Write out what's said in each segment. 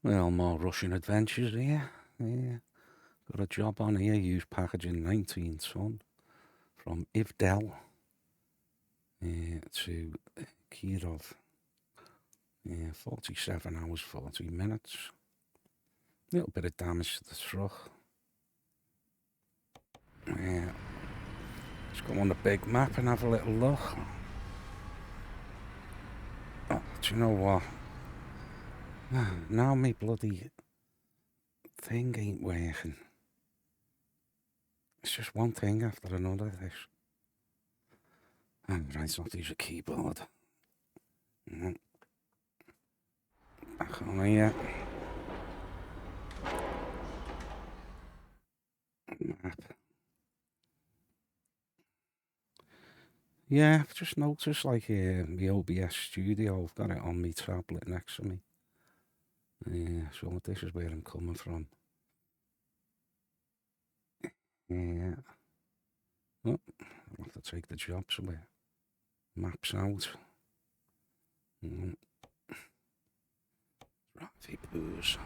Well, more Russian adventures here. Yeah. Got a job on here, used packaging 19 ton from Ivdel to Kirov. 47 hours, 40 minutes. A little bit of damage to the truck. Let's go on the big map and have a little look. Oh, do you know what? Now my bloody thing ain't working. It's just one thing after another, this. Right, not use a keyboard. Back on here. Map. Yeah, I've just noticed, like, the OBS studio, I've got it on my tablet next to me. Yeah, so this is where I'm coming from. Yeah. Oh, I'll have to take the job somewhere. Maps out. Raffy poos.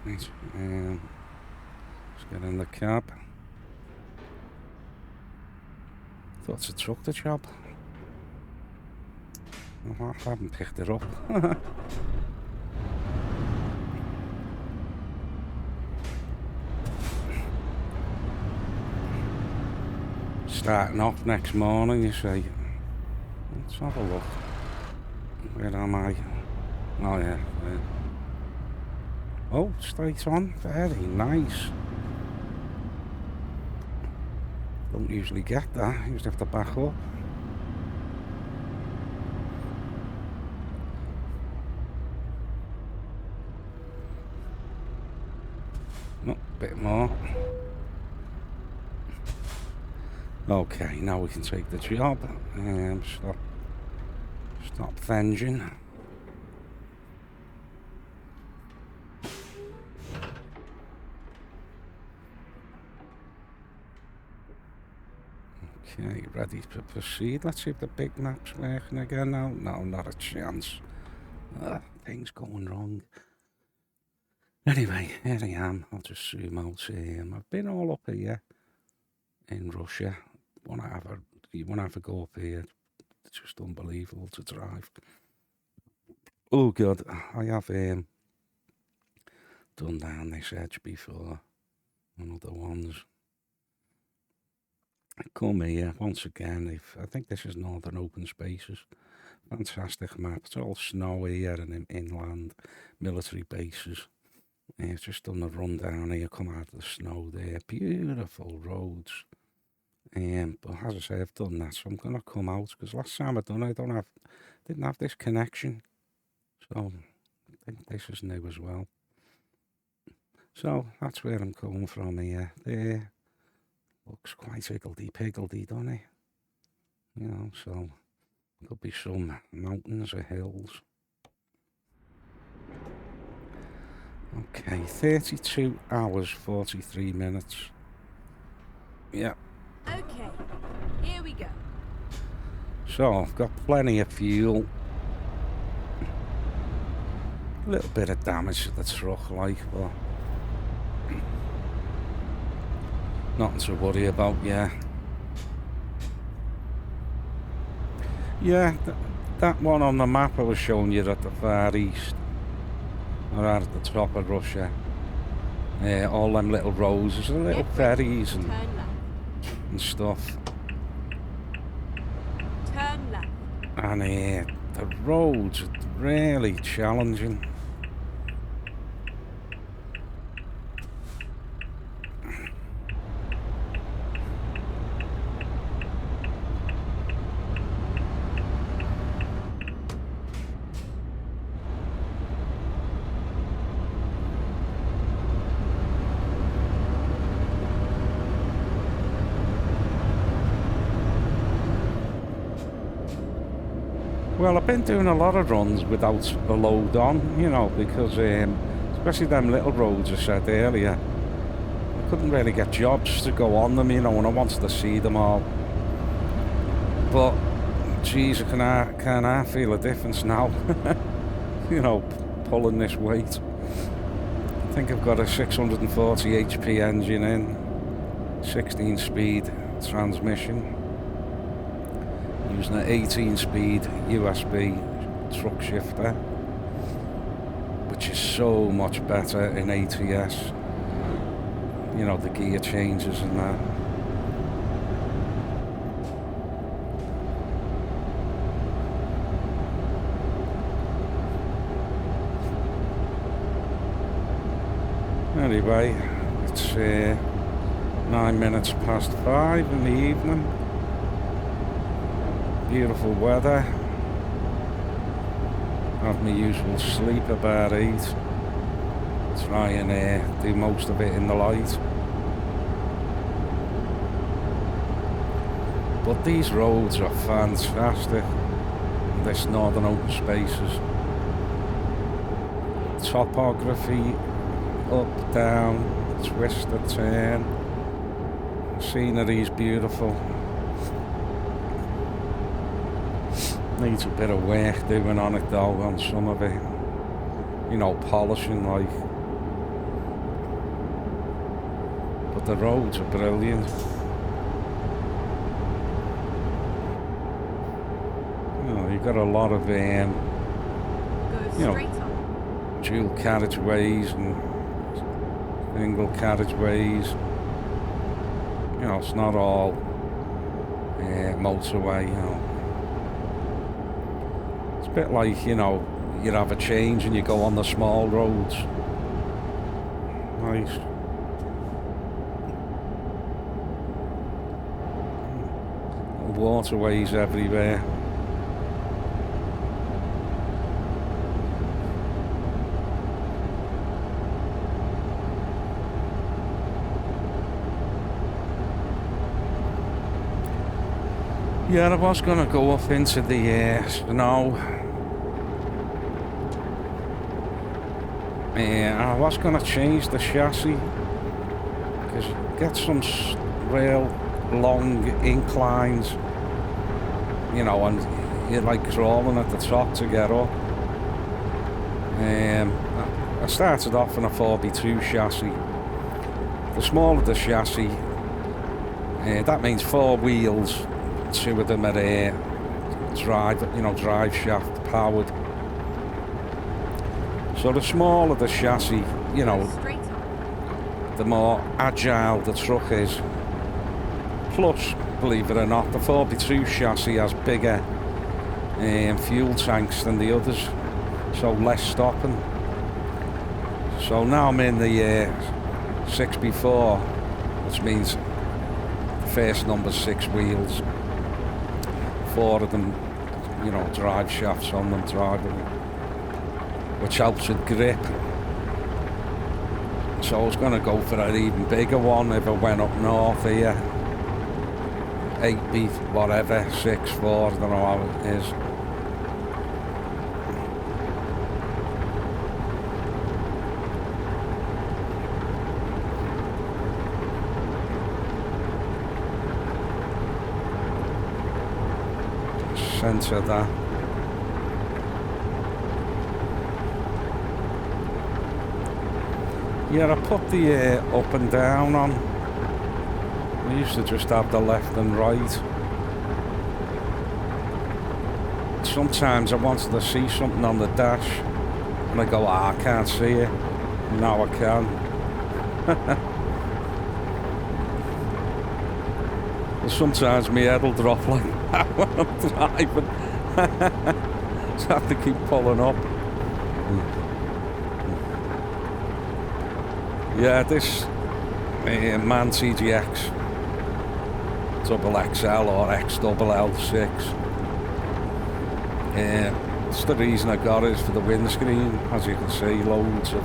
Right, let's get in the cab. Thought I took the job. Oh, I haven't picked it up. Starting off next morning, you say. Let's have a look. Where am I? Oh, yeah. Oh, straight on. Very nice. Don't usually get that. You just have to back up. Oh, a bit more. Okay, now we can take the job. Stop the engine. Okay, ready to proceed. Let's see if the big map's working again now. No, not a chance. Things going wrong. Anyway, here I am. I'll just zoom out. I've been all up here in Russia. You wanna have a go up here. It's just unbelievable to drive. Oh God, I have done down this edge before on other ones. I come here once again. I think this is Northern Open Spaces. Fantastic map. It's all snow here and inland military bases. It's just done the run down here, come out of the snow there. Beautiful roads. But as I say, I've done that, so I'm gonna come out because last time I done it, didn't have this connection. So I think this is new as well. So that's where I'm coming from here. There looks quite higgledy-piggledy, doesn't it? You know, so could be some mountains or hills. Okay, 32 hours, 43 minutes. Yeah. Okay, here we go. So I've got plenty of fuel. A little bit of damage to the truck, like, but nothing to worry about, yeah. Yeah, that one on the map I was showing you at the far east, or at the top of Russia. All them little roads, there's little ferries and stuff. Turn left. And the roads are really challenging. Well, I've been doing a lot of runs without a load on, you know, because especially them little roads I said earlier, I couldn't really get jobs to go on them, you know, and I wanted to see them all. But, geez, can I feel a difference now? You know, pulling this weight. I think I've got a 640 HP engine in, 16 speed transmission, using an 18 speed USB truck shifter, which is so much better in ATS. You know, the gear changes and that. Anyway, it's 9 minutes past 5 in the evening. Beautiful weather. Have my usual sleep about 8. Try and do most of it in the light. But these roads are fantastic. This northern open spaces. Topography, up, down, twist and turn. Scenery's beautiful. Needs a bit of work doing on it though, on some of it. You know, polishing like. But the roads are brilliant. You know, you've got a lot of you know, dual carriageways and single carriageways. You know, it's not all motorway, you know. It's a bit like, you know, you have a change and you go on the small roads. Nice. Waterways everywhere. Yeah, I was going to go up into the snow. I was going to change the chassis because you get some real long inclines, you know, and you're like crawling at the top to get up. I started off in a 4x2 chassis. The smaller the chassis, that means 4 wheels. 2 of them are drive shaft powered. So the smaller the chassis, you know, the more agile the truck is. Plus, believe it or not, the 4x2 chassis has bigger fuel tanks than the others, so less stopping. So now I'm in the 6x4, which means the first number's 6 wheels. 4 of them, you know, drive shafts on them, driving, which helps with grip. So I was going to go for an even bigger one if I went up north here. 8B, whatever, 6.4, I don't know how it is. Centre that. Yeah, I put the up and down on. I used to just have the left and right. Sometimes I wanted to see something on the dash and I go, I can't see it. Now I can. Sometimes my head will drop like that when I'm driving. So I have to keep pulling up. Yeah, this Man TGX double XL or XLL6. It's the reason I got it is for the windscreen. As you can see, loads of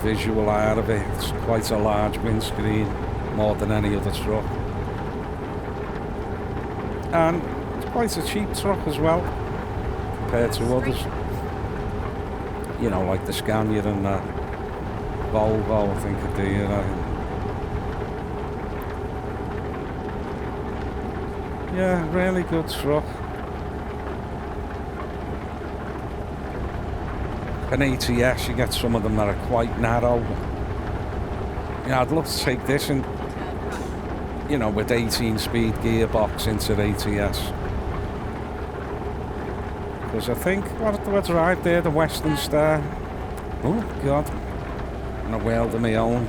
visual out of it. It's quite a large windscreen, more than any other truck. And it's quite a cheap truck as well, compared to others. You know, like the Scania and the Volvo, I think I do, you know. Yeah, really good truck. an ATS, you get some of them that are quite narrow. Yeah, I'd love to take this and, you know, with 18-speed gearbox into the ATS. Because I think, what's right there, the Western Star. Oh, God. On a world of my own.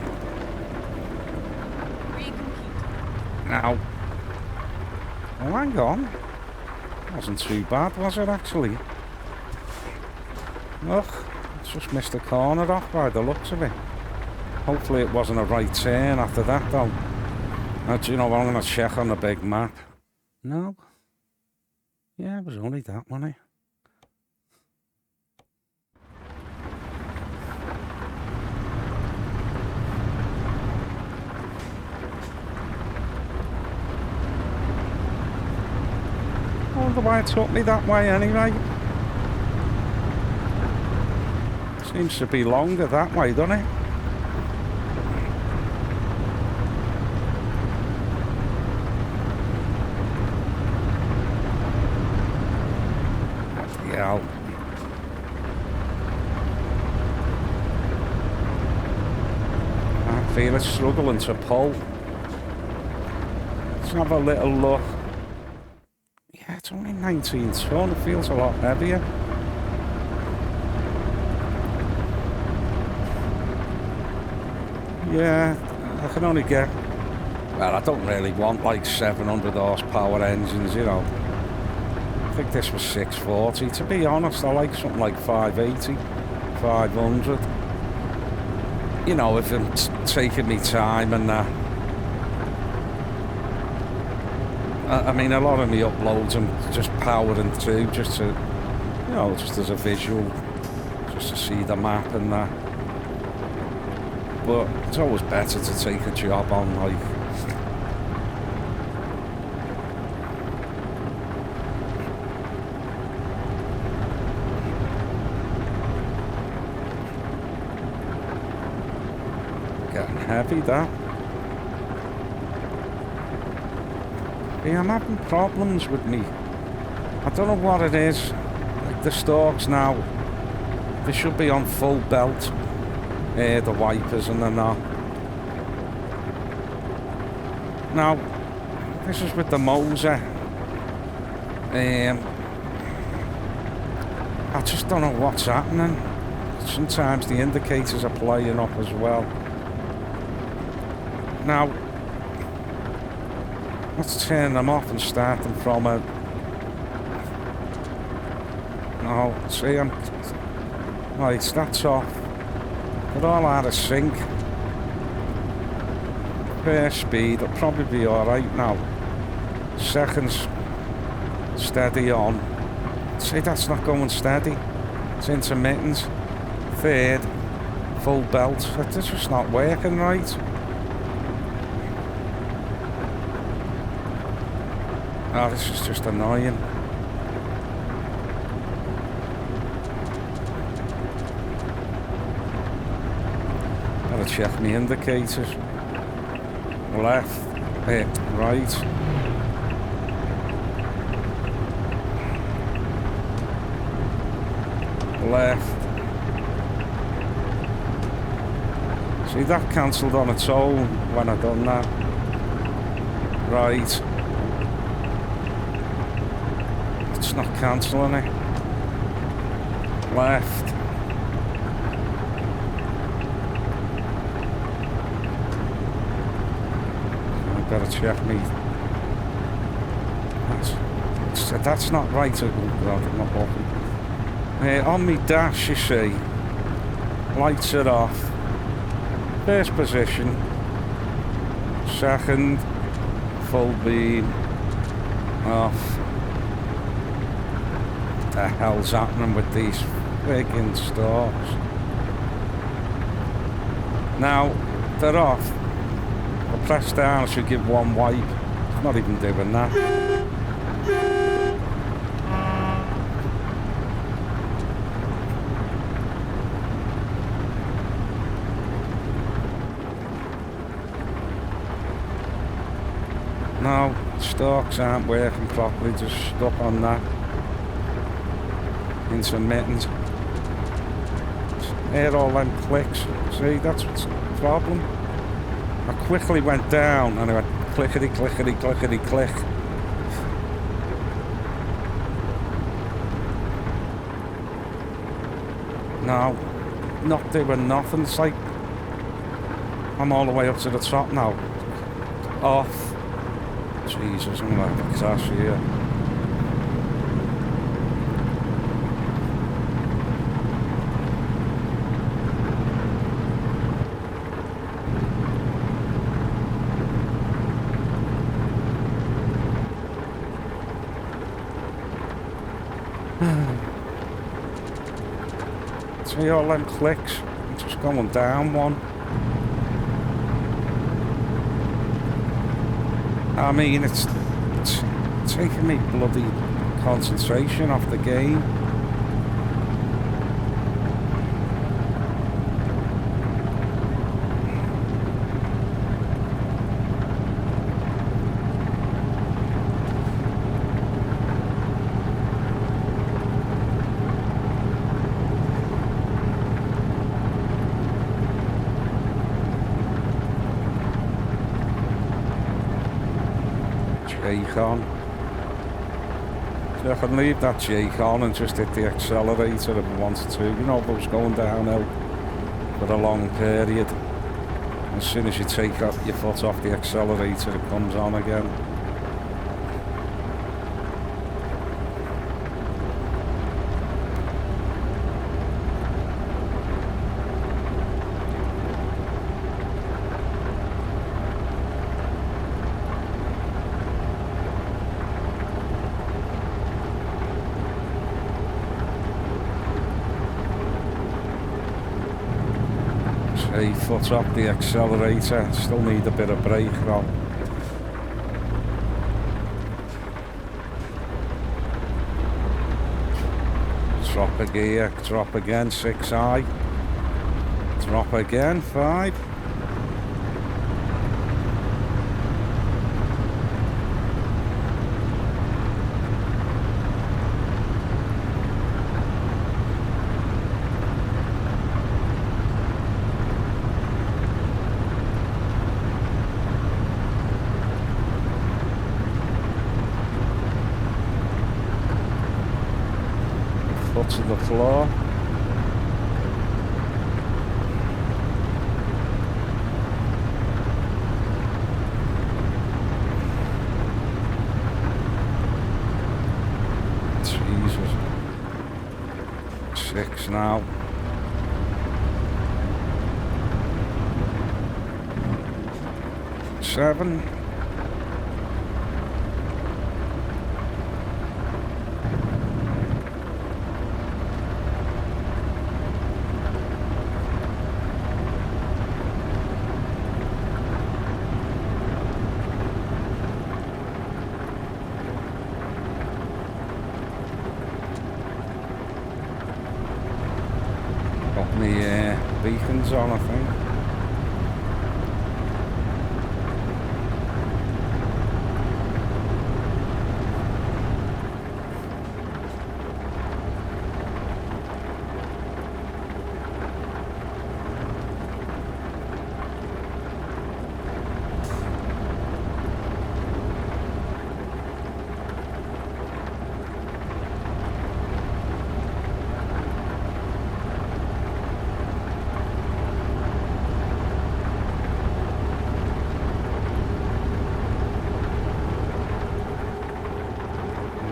Now. Oh, hang on. Wasn't too bad, was it, actually? Look, it's just missed the corner off by the looks of it. Hopefully it wasn't a right turn after that, though. Now, do you know what, I'm going to check on the big map. No. Yeah, it was only that, wasn't it? I wonder why it took me that way anyway. Seems to be longer that way, doesn't it? Yeah. I feel it's struggling to pull. Let's have a little look. Yeah, it's only 19 ton. It feels a lot heavier. Yeah, I can only get... Well, I don't really want like 700 horsepower engines, you know. I think this was 640. To be honest, I like something like 580, 500. You know, if I'm taking me time and that. I mean, a lot of me uploads I'm just powering through just to, you know, just as a visual, just to see the map and that. But it's always better to take a job on, like... Getting heavy, that. Yeah, I'm having problems with me. I don't know what it is. Like the stalks now, they should be on full belt. The wipers and they're not. Now, this is with the Moser. I just don't know what's happening. Sometimes the indicators are playing up as well. Now, let's turn them off and start them from a... No, see, I'm... Right, that's off. They're all out of sync. First speed, it'll probably be alright now. Seconds, steady on. See, that's not going steady. It's intermittent. Third, full belt. It's just not working right. Oh, this is just annoying. Gotta check my indicators. Left, right. Left. See, that cancelled on its own when I done that. Right. It's not cancelling it. Left. I've got to check me. That's not right. Oh God, I'm not walking. On me dash, you see, lights are off. First position. Second, full beam. Off. What the hell's happening with these friggin' stalks? Now, they're off. I press down, I should give one wipe. It's not even doing that. No, stalks aren't working properly, just stuck on that. Intermittent. Hear all them clicks. See, that's what's the problem. I quickly went down and I went clickety, clickety, clickety, click. No, not doing nothing. It's like I'm all the way up to the top now. Off. Jesus, I'm gonna have to crash here. See all them clicks? I'm just going down one. I mean, it's taking me bloody concentration off the game. J-con. So I can leave that J-con and just hit the accelerator if I wanted to. You know, if I was going downhill for a long period. As soon as you take your foot off the accelerator, it comes on again. Foot up the accelerator, still need a bit of brake on. Drop a gear, drop again, 6i. Drop again, 5. To the floor. Jesus. 6 now. Seven. Beacons on, I think.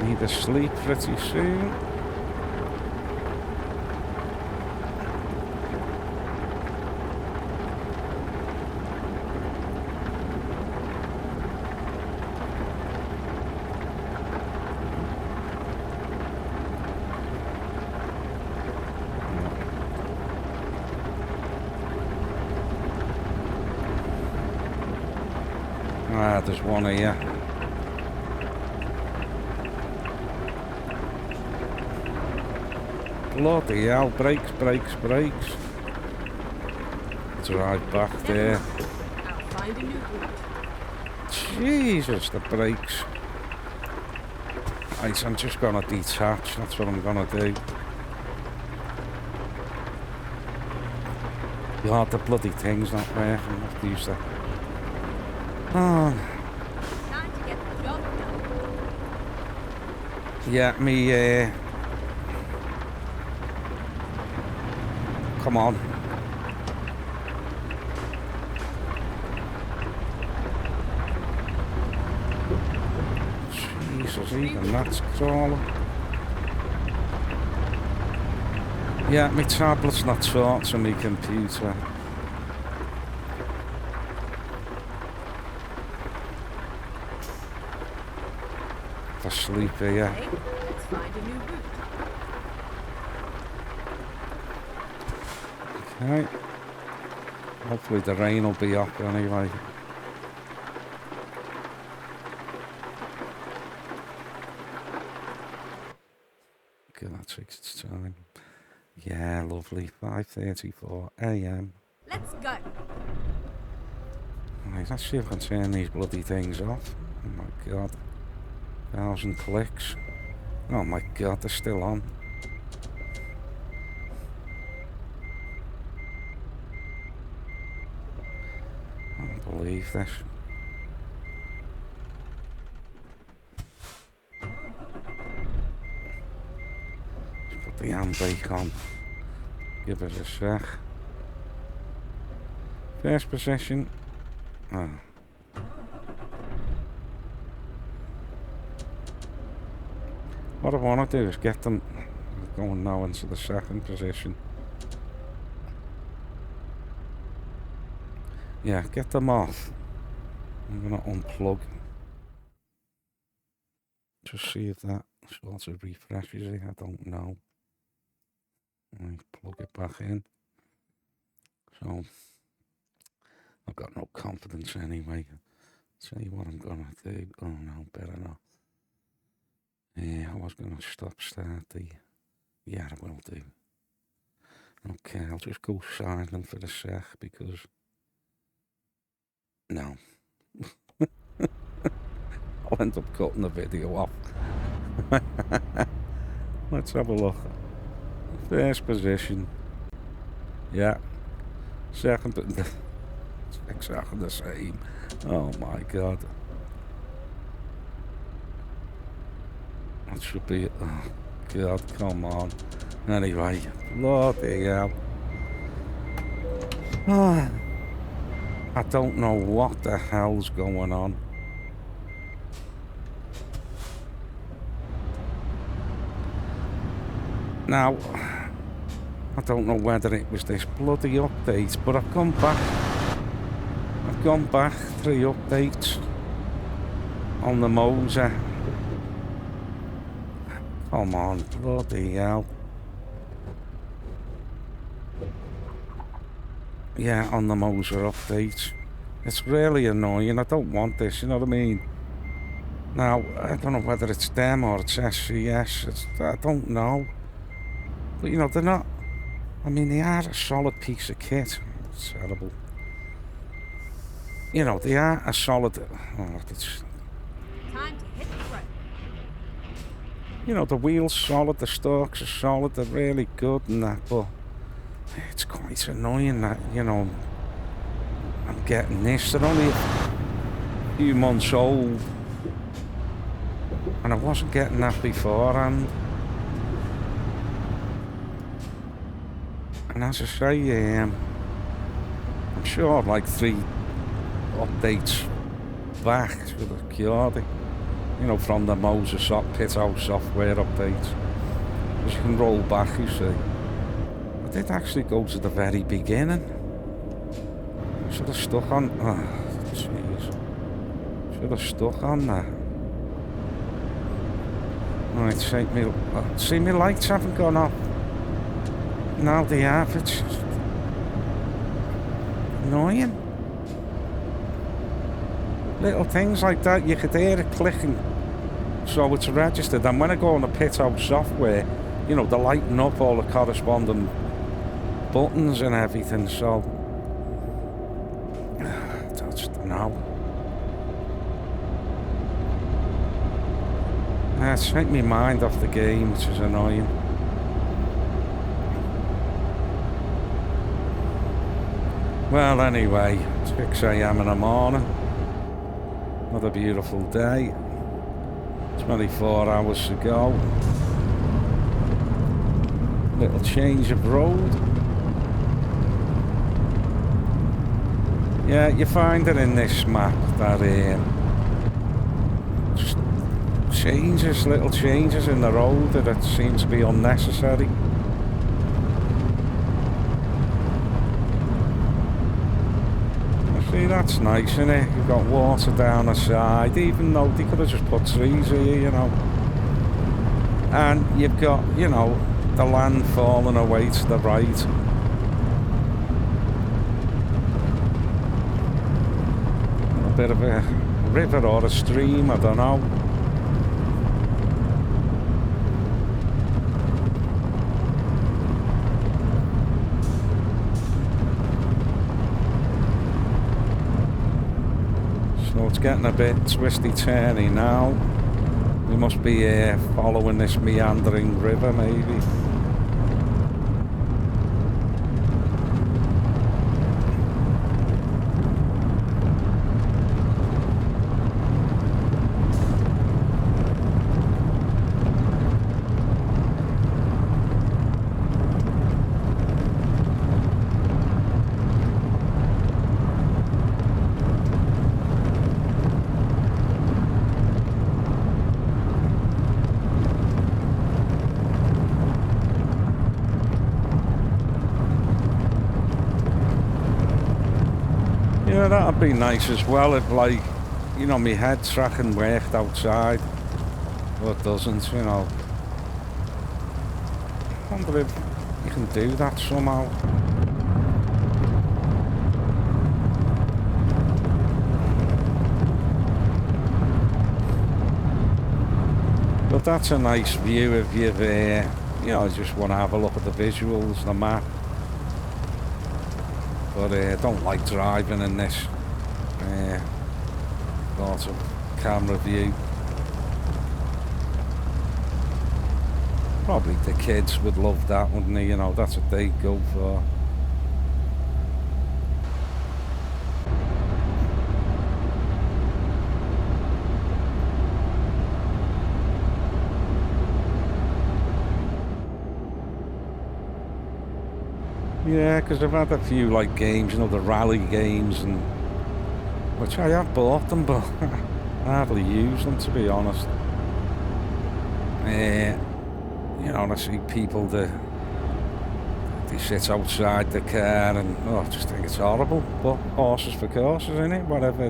Need to sleep pretty soon. Ah, there's one here. Bloody hell, brakes, brakes, brakes. Drive back there. I'll find a new route. Jesus, the brakes. Right, I'm just gonna detach, that's what I'm gonna do. God, the bloody thing's not working. I have to use that. Oh, Time to get the job done. yeah, come on. Jesus, even that's crawling. Yeah, my tablet's not talking to my computer. For sleep here. Okay, let's find a new route. Okay. Hopefully the rain will be up anyway. Okay, that takes its time. Yeah, lovely. 5:34 a.m. Let's go. Right, let's see if I can turn these bloody things off. Oh my god. 1,000 clicks. Oh my god, they're still on. I don't believe this. Let's put the handbrake on. Give it a sec. First position. Oh. What I want to do is get them going now into the second position. Yeah, get them off. I'm going to unplug. Just see if that sort of refreshes it. I don't know. I plug it back in. So, I've got no confidence anyway. Tell you what I'm going to do. Oh no, better not. Yeah, I was going to start the... Yeah, I will do. Okay, I'll just go silent for a sec because... No. I'll end up cutting the video off. Let's have a look. First position. Yeah. Second... It's exactly the same. Oh my god. That should be... Oh god, come on. Anyway, bloody hell. Oh, I don't know what the hell's going on. Now, I don't know whether it was this bloody update, but I've gone back 3 updates on the Moser. Come on, bloody hell. Yeah, on the Moser update. It's really annoying. I don't want this, you know what I mean? Now, I don't know whether it's them or it's SCS. I don't know. But, you know, they're not... I mean, they are a solid piece of kit. It's terrible. You know, they are a solid... Oh, it's... Time to hit the road. You know, the wheel's solid, the stalks are solid, they're really good and that, but... It's quite annoying that, you know... I'm getting this. They're only a few months old. And I wasn't getting that beforehand. And as I say, I'm sure like 3 updates back to the Kirov, you know, from the Moser Pit House software updates. Because you can roll back, you see. I did actually go to the very beginning. Should have stuck on... Oh, jeez. Should have stuck on that. Right, see me lights haven't gone off. Now they have, it's just annoying. Little things like that, you could hear it clicking, so it's registered. And when I go on the Pit House software, you know, they're lighting up all the corresponding buttons and everything, so... That's no. It's taking my mind off the game, which is annoying. Well, anyway, 6 a.m. in the morning. Another beautiful day. 24 hours to go. Little change of road. Yeah, you find it in this map that just changes, little changes in the road that seem to be unnecessary. See, that's nice, isn't it? You've got water down the side, even though they could have just put trees here, you know. And you've got, you know, the land falling away to the right. A bit of a river or a stream, I don't know. So it's getting a bit twisty-turny now. We must be following this meandering river, maybe. Yeah, that'd be nice as well if, like, you know, my head tracking worked outside. But it doesn't, you know. I wonder if you can do that somehow. But that's a nice view if you've, you know, just want to have a look at the visuals, the map. But I don't like driving in this sort of camera view. Probably the kids would love that, wouldn't they? You know, that's what they'd go for. Yeah, because I've had a few like games, you know, the rally games, and which I have bought them, but I hardly use them, to be honest. You know, and I see people that they sit outside the car, and I just think it's horrible. But horses for courses, innit? Whatever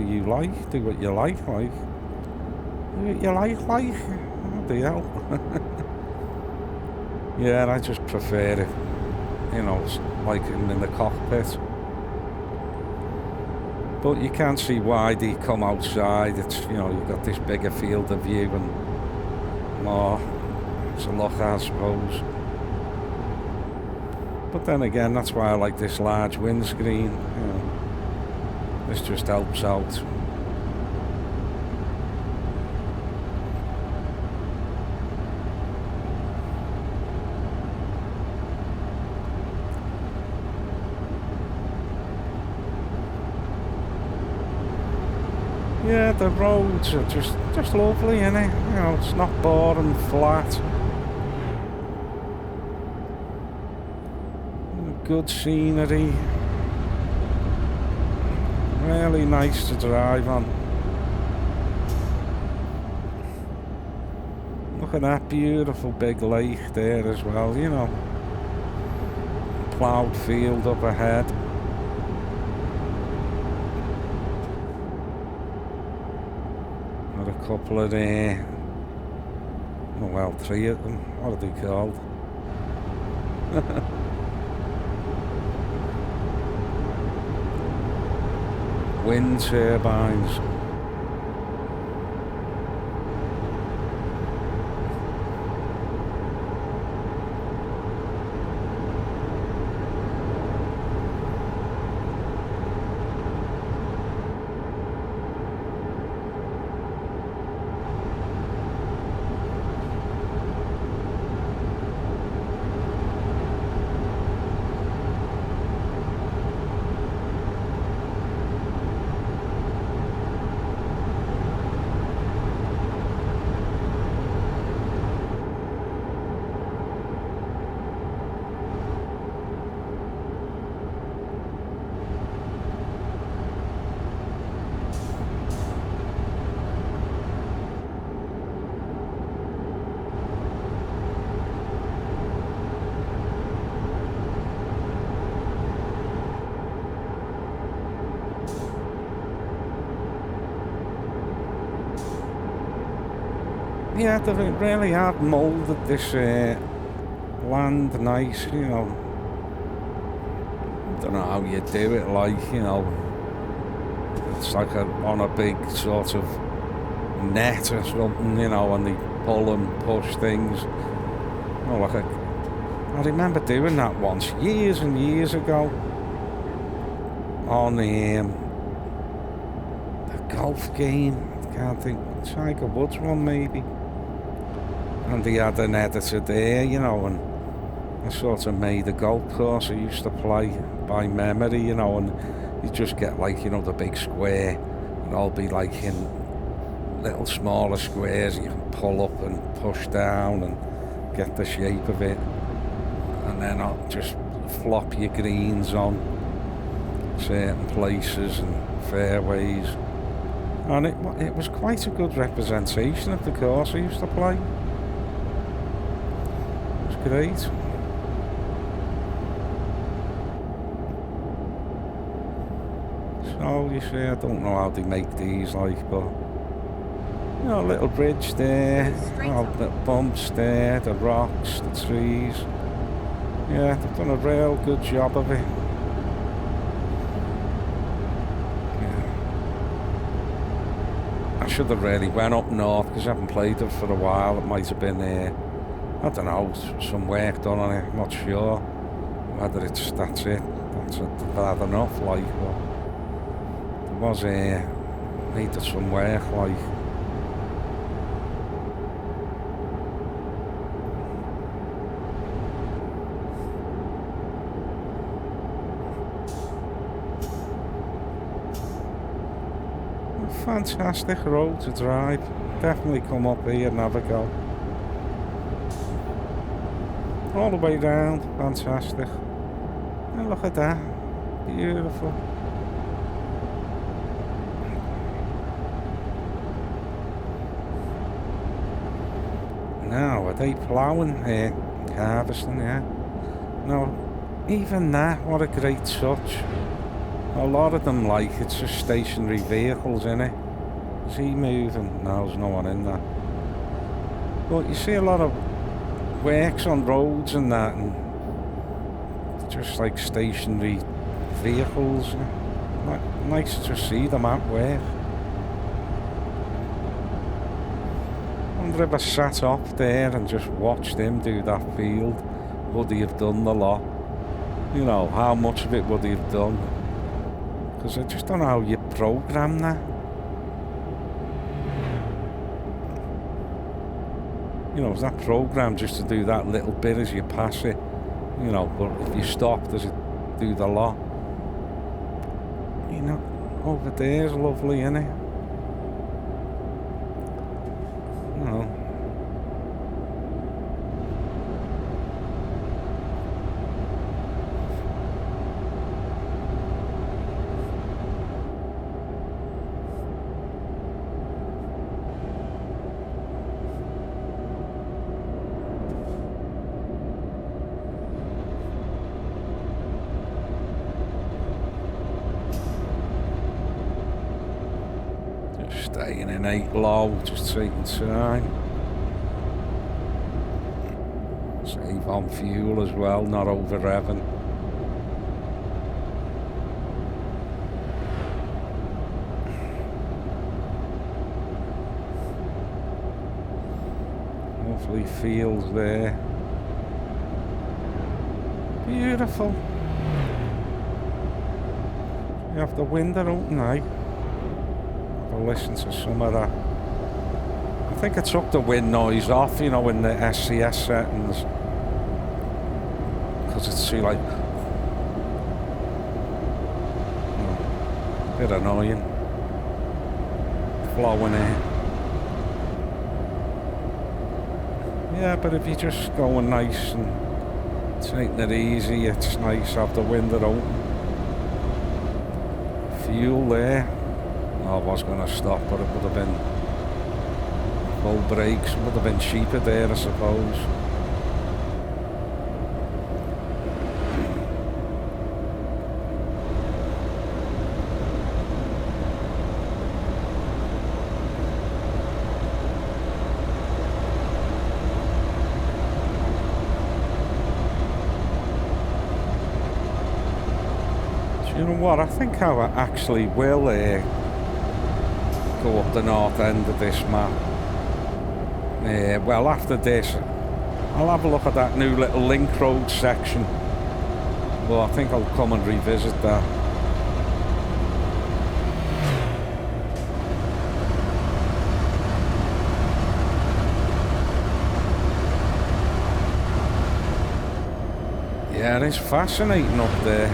you like, do what you like. Do what you like. What the hell? Yeah, I just prefer it, you know, like in the cockpit. But you can't see why they come outside. It's, you know, you've got this bigger field of view and more to look at, I suppose. But then again, that's why I like this large windscreen. You know, this just helps out. Yeah, the roads are just lovely, innit? You know, it's not boring, flat. Good scenery. Really nice to drive on. Look at that beautiful big lake there as well, you know. Ploughed field up ahead. A couple of well, 3 of them. What are they called? Wind turbines. Yeah, they really have moulded this land nice, you know. I don't know how you do it, like, you know. It's like on a big sort of net or something, you know, and they pull and push things. Oh, like I remember doing that once, years and years ago, on the golf game. I can't think, Tiger Woods one maybe. And he had an editor there, you know, and I sort of made a golf course I used to play by memory, you know, and you just get like, you know, the big square, and I'll be like in little smaller squares you can pull up and push down and get the shape of it, and then I'll just flop your greens on certain places and fairways, and it was quite a good representation of the course I used to play. It was great. So you see, I don't know how they make these, like, but you know, a little bridge there, the bumps there, the rocks, the trees. Yeah, they've done a real good job of it. Yeah. I should have really went up north because I haven't played it for a while. It might have been, I don't know, some work done on it. I'm not sure whether that's it. That's bad enough, like, but there was needed some work, like. Fantastic road to drive. Definitely come up here and have a go. All the way round, fantastic. And look at that, beautiful. Now, are they ploughing? Harvesting, yeah. No, even that, what a great touch. A lot of them, like, it's just stationary vehicles, innit? Is he moving? No, there's no one in there. But you see a lot of works on roads and that, and just like stationary vehicles. Nice to see them at work. I wonder if I sat up there and just watched him do that field, would he have done the lot? You know, how much of it would he have done? Because I just don't know how you program that. You know, is that programmed just to do that little bit as you pass it? You know, but if you stop, does it do the lot? You know, over there's lovely, isn't it? You know. Staying in 8 low, just taking time. Save on fuel as well, not over revving. Lovely fields there. Beautiful. You have the window open, eh? Listen to some of that. I think I took the wind noise off, you know, in the SCS settings, because it's too, like, you know, a bit annoying. Flowing in. Yeah, but if you're just going nice and taking it easy, it's nice to have the window open. Fuel there. I was going to stop, but it would have been full brakes, would have been cheaper there, I suppose. You know what? I think I actually will go up the north end of this map. Well, after this, I'll have a look at that new little link road section. Well, I think I'll come and revisit that. Yeah, it's fascinating up there.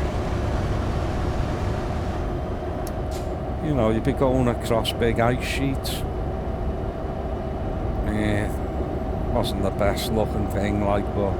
You know, you'd be going across big ice sheets. Wasn't the best looking thing, like, but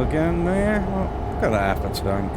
again there. Oh, got half a tank.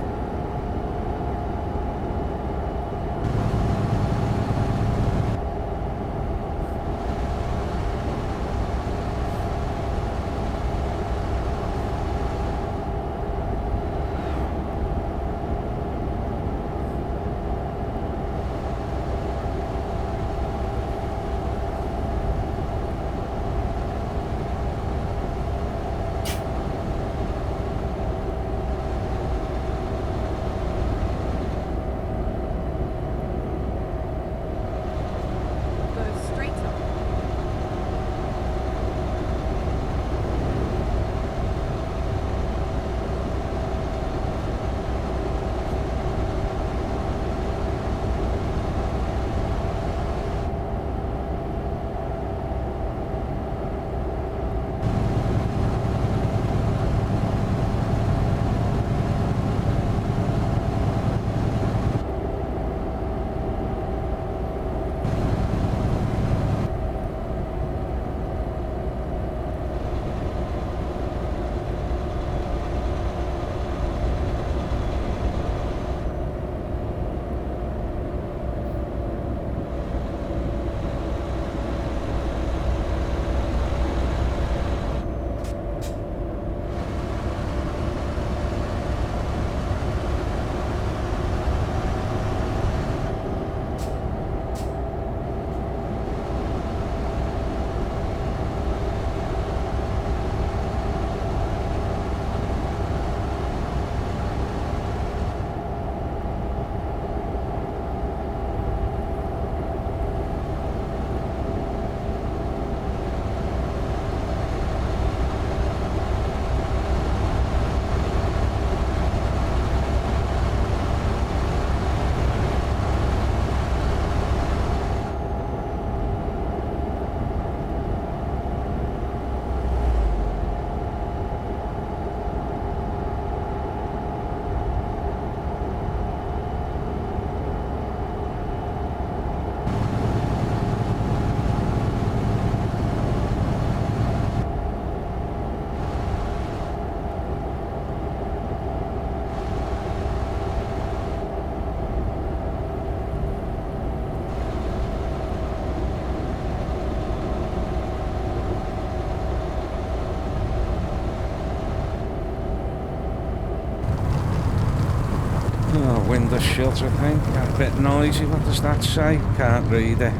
Oh, window shut, I think. A bit noisy, what does that say? Can't read it.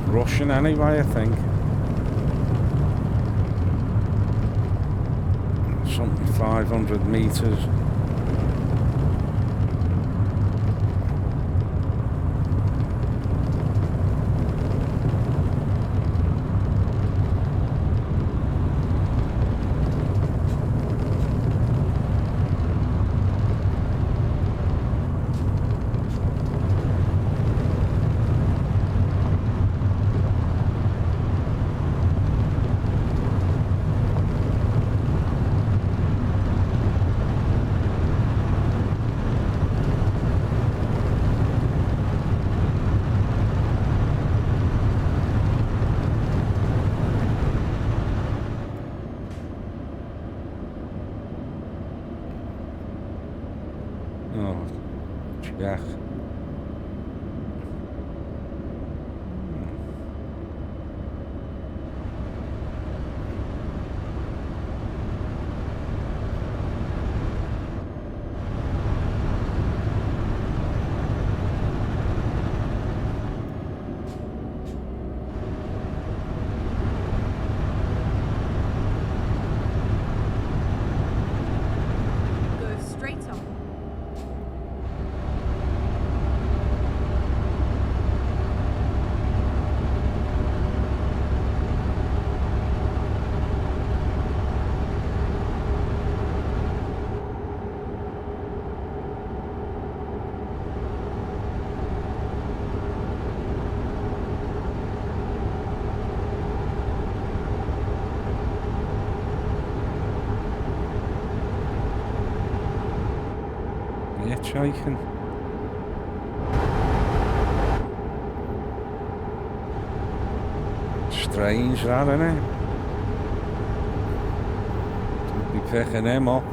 Russian anyway, I think. 500 meters. Oh, Jack. Go straight on. Hitchhiking. Strange that, isn't it? Don't be picking him up.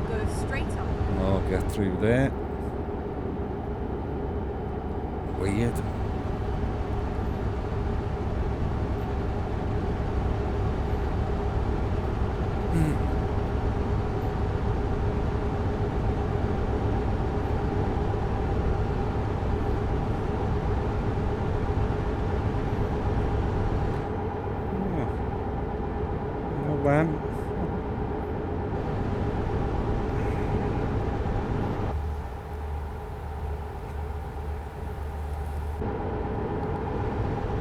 Go straight on. I'll get through there. Weird. Well then.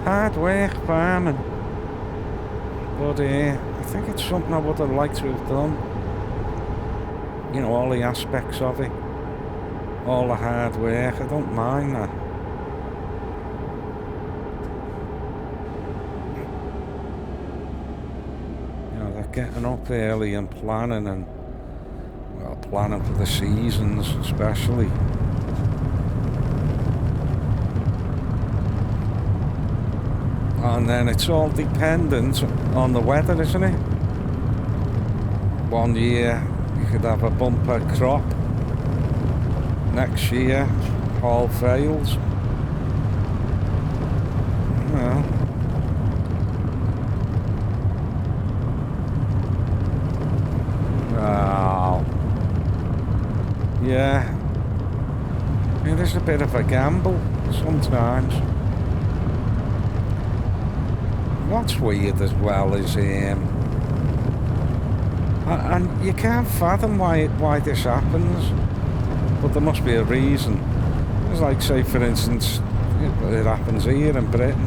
Hard work farming, but I think it's something I would have liked to have done. You know, all the aspects of it, all the hard work, I don't mind that. You know, they're getting up early and planning, and well, planning for the seasons especially. And then it's all dependent on the weather, isn't it? One year you could have a bumper crop. Next year, all fails. Well. Oh. Yeah. It is a bit of a gamble sometimes. What's weird as well is, and you can't fathom why this happens, but there must be a reason. It's like, say for instance, it happens here in Britain,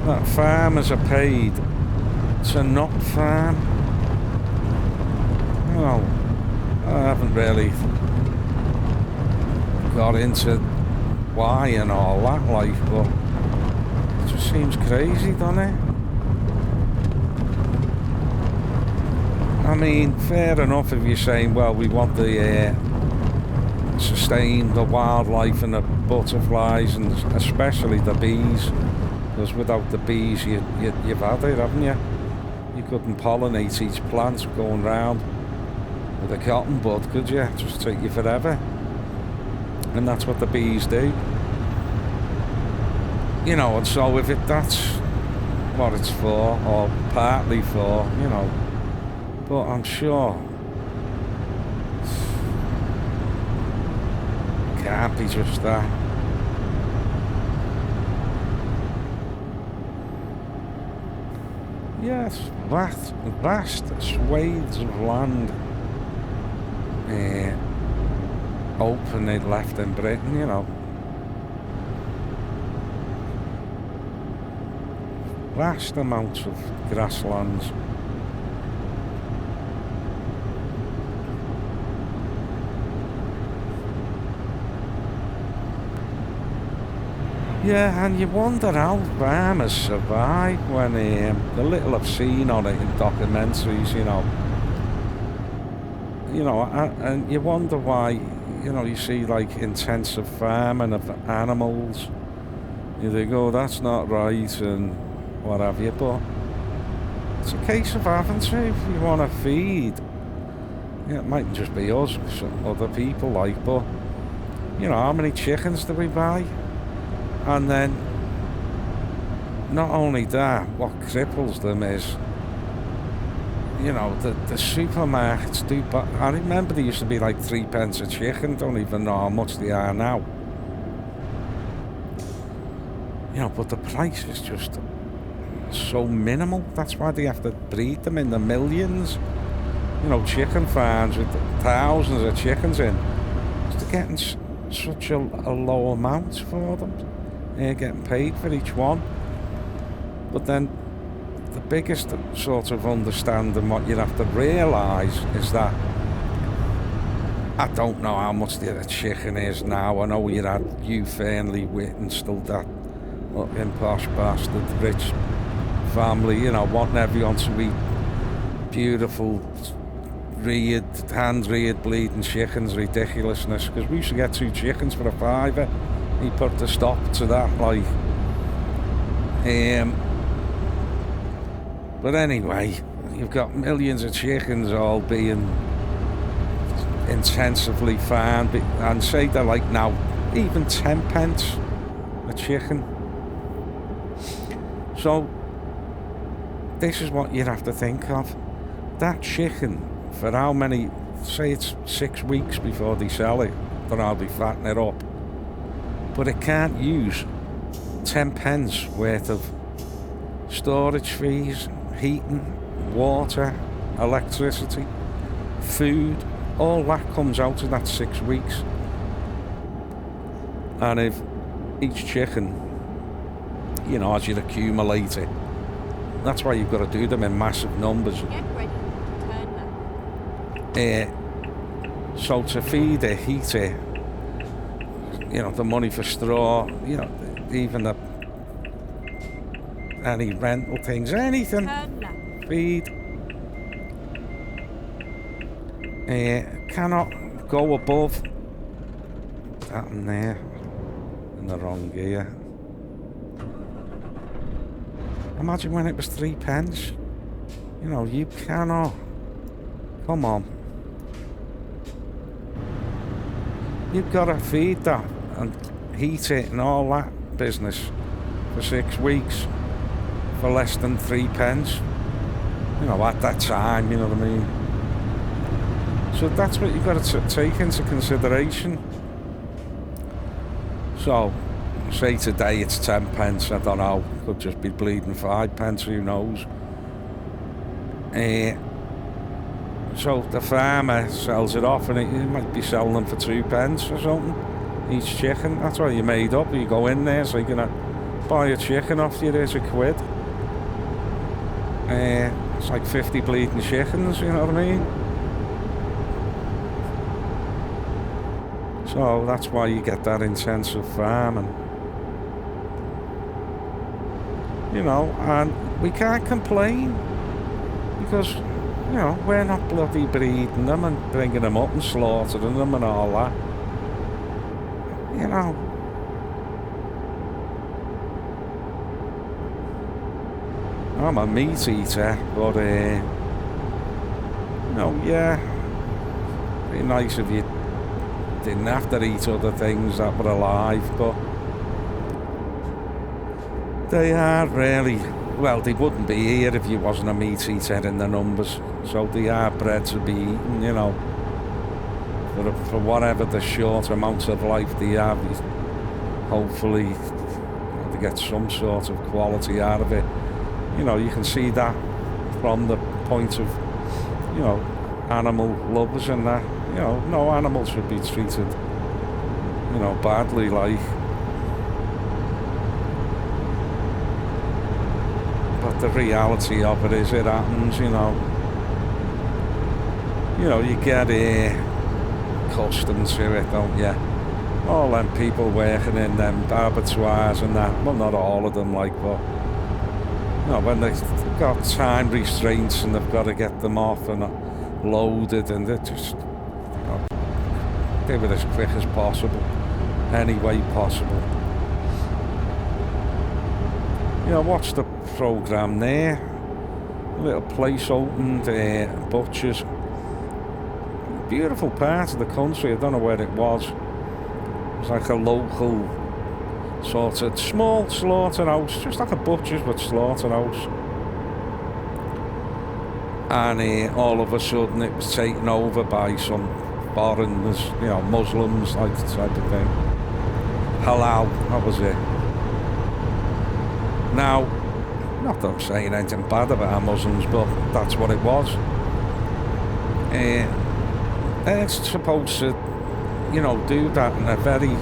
that farmers are paid to not farm. Well, I haven't really got into why and all that, like, but it just seems crazy, doesn't it? I mean, fair enough if you're saying, well, we want to sustain the wildlife and the butterflies, and especially the bees, because without the bees you've had it, haven't you? You couldn't pollinate each plant going round with a cotton bud, could you? It'd just take you forever. And that's what the bees do. You know, and so if that's what it's for, or partly for, you know, but I'm sure can't be just that. Yes, vast swathes of land open it left in Britain, you know. Vast amounts of grasslands. Yeah, and you wonder how farmers survive when the little I've seen on it in documentaries, you know. And you wonder why, you know, you see like intensive farming of animals. You think, oh, that's not right and what have you, but it's a case of having to if you want to feed. Yeah, it mightn't just be us, other people like, but, you know, how many chickens do we buy? And then, not only that, what cripples them is, you know, the supermarkets do, but I remember they used to be like 3 pence a chicken, don't even know how much they are now. You know, but the price is just so minimal, that's why they have to breed them in the millions. You know, chicken farms with thousands of chickens in, they're getting such a low amount for them. They're getting paid for each one. But then the biggest sort of understanding what you have to realise is that I don't know how much the chicken is now. I know you had Hugh Fernley still that fucking posh bastard, rich family, you know, wanting everyone to eat beautiful hand-reared bleeding chickens, ridiculousness, because we used to get 2 chickens for £5. He put a stop to that, like. But anyway, you've got millions of chickens all being intensively farmed, and say they're like now even 10 pence a chicken. So this is what you'd have to think of. That chicken, for how many, say it's 6 weeks before they sell it, for how they fatten it up. But it can't use 10 pence worth of storage fees, heating, water, electricity, food. All that comes out of that 6 weeks. And if each chicken, you know, as you accumulate it, that's why you've got to do them in massive numbers. Get ready. Turn left. So to feed it, heat it, you know, the money for straw, you know, even any rental things, anything, Turn left. feed, cannot go above that in there, in the wrong gear. Imagine when it was 3 pence, you know, you cannot, come on. You've got to feed that and heat it and all that business for 6 weeks for less than 3 pence. You know, at that time, you know what I mean? So that's what you've got to take into consideration. So, say today it's 10 pence, I don't know, could just be bleeding 5 pence, who knows? So the farmer sells it off and he might be selling them for 2 pence or something, each chicken. That's what you made up. You go in there, so you're going to buy a chicken off you, there's £1. It's like 50 bleeding chickens, you know what I mean? So that's why you get that intensive farming. You know, and we can't complain because, you know, we're not bloody breeding them and bringing them up and slaughtering them and all that. You know. I'm a meat eater, but, you know, yeah, it'd be nice if you didn't have to eat other things that were alive, but they are really, well, they wouldn't be here if you wasn't a meat eater in the numbers, so they are bred to be eaten, you know. for whatever the short amount of life they have, hopefully they get some sort of quality out of it. You know, you can see that from the point of, you know, animal lovers and that. You know, no animal should be treated, you know, badly, like. But the reality of it is, it happens, you know. You know, you get accustomed to it, don't you? All them people working in them abattoirs and that, well, not all of them, like, but, you know, when they've got time restraints and they've got to get them off and loaded, and they just, you know, do it as quick as possible, any way possible. You know, watch the programme there. A little place opened, butchers. Beautiful part of the country, I don't know where it was. It was like a local sort of small slaughterhouse, just like a butcher's but slaughterhouse. And all of a sudden it was taken over by some foreigners, you know, Muslims, like the type of thing. Halal, that was it. Now, not that I'm saying anything bad about Muslims, but that's what it was. It's supposed to, you know, do that in a very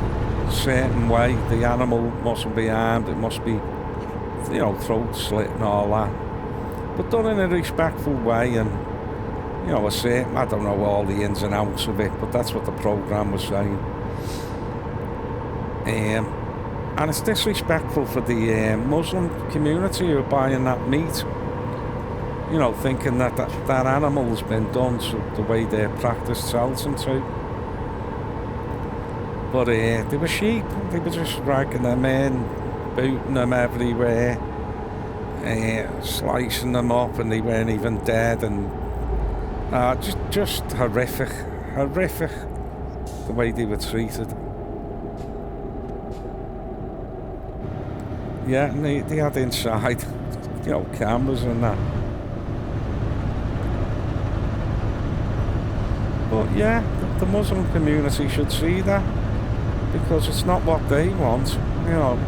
certain way. The animal mustn't be harmed, it must be, you know, throat slit and all that. But done in a respectful way, and, you know, I don't know all the ins and outs of it, but that's what the programme was saying. And it's disrespectful for the Muslim community who are buying that meat. You know, thinking that animal's been done to the way their practice tells them to. But they were sheep. They were just dragging them in, booting them everywhere, slicing them up, and they weren't even dead. And just horrific the way they were treated. Yeah, and they had inside, you know, cameras and that. But yeah, the Muslim community should see that, because it's not what they want, you know.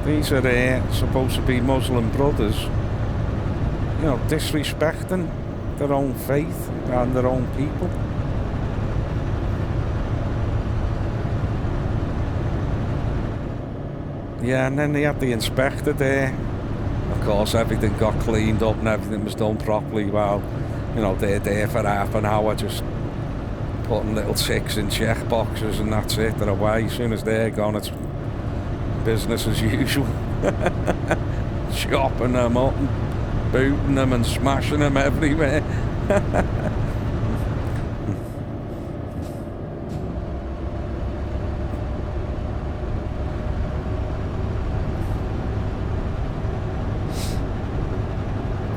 These are supposed to be Muslim brothers, you know, disrespecting their own faith and their own people. Yeah, and then they had the inspector there. Of course, everything got cleaned up and everything was done properly. While, you know, they're there for half an hour just putting little ticks in check boxes, and that's it, they're away. As soon as they're gone, it's business as usual. Chopping them up and booting them and smashing them everywhere.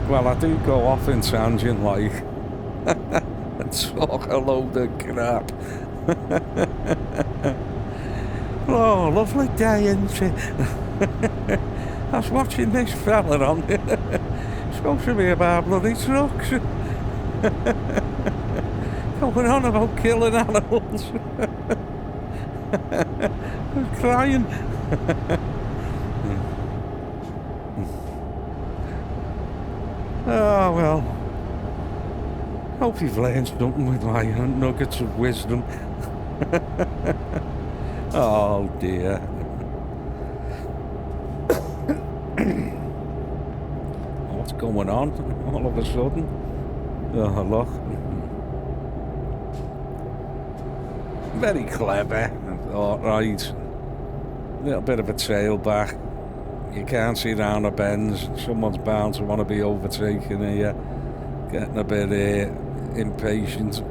Well, I do go off in tangent, like, and talk a load of crap. Oh, lovely day, isn't it? I was watching this fella on. It's supposed to be about bloody trucks. Going on about killing animals. I was crying. Oh, well, hope you've learned something with my nuggets of wisdom. Oh dear. What's going on all of a sudden? Oh, look. Very clever. Alright. A little bit of a tailback. You can't see down the bends. Someone's bound to want to be overtaken here. Getting a bit impatient.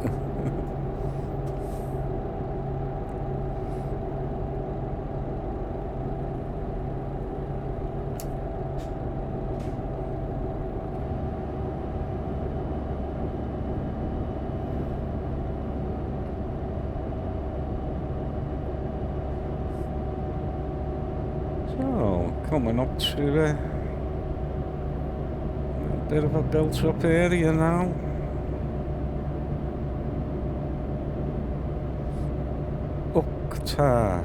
Coming up to a bit of a built-up area now. Ta.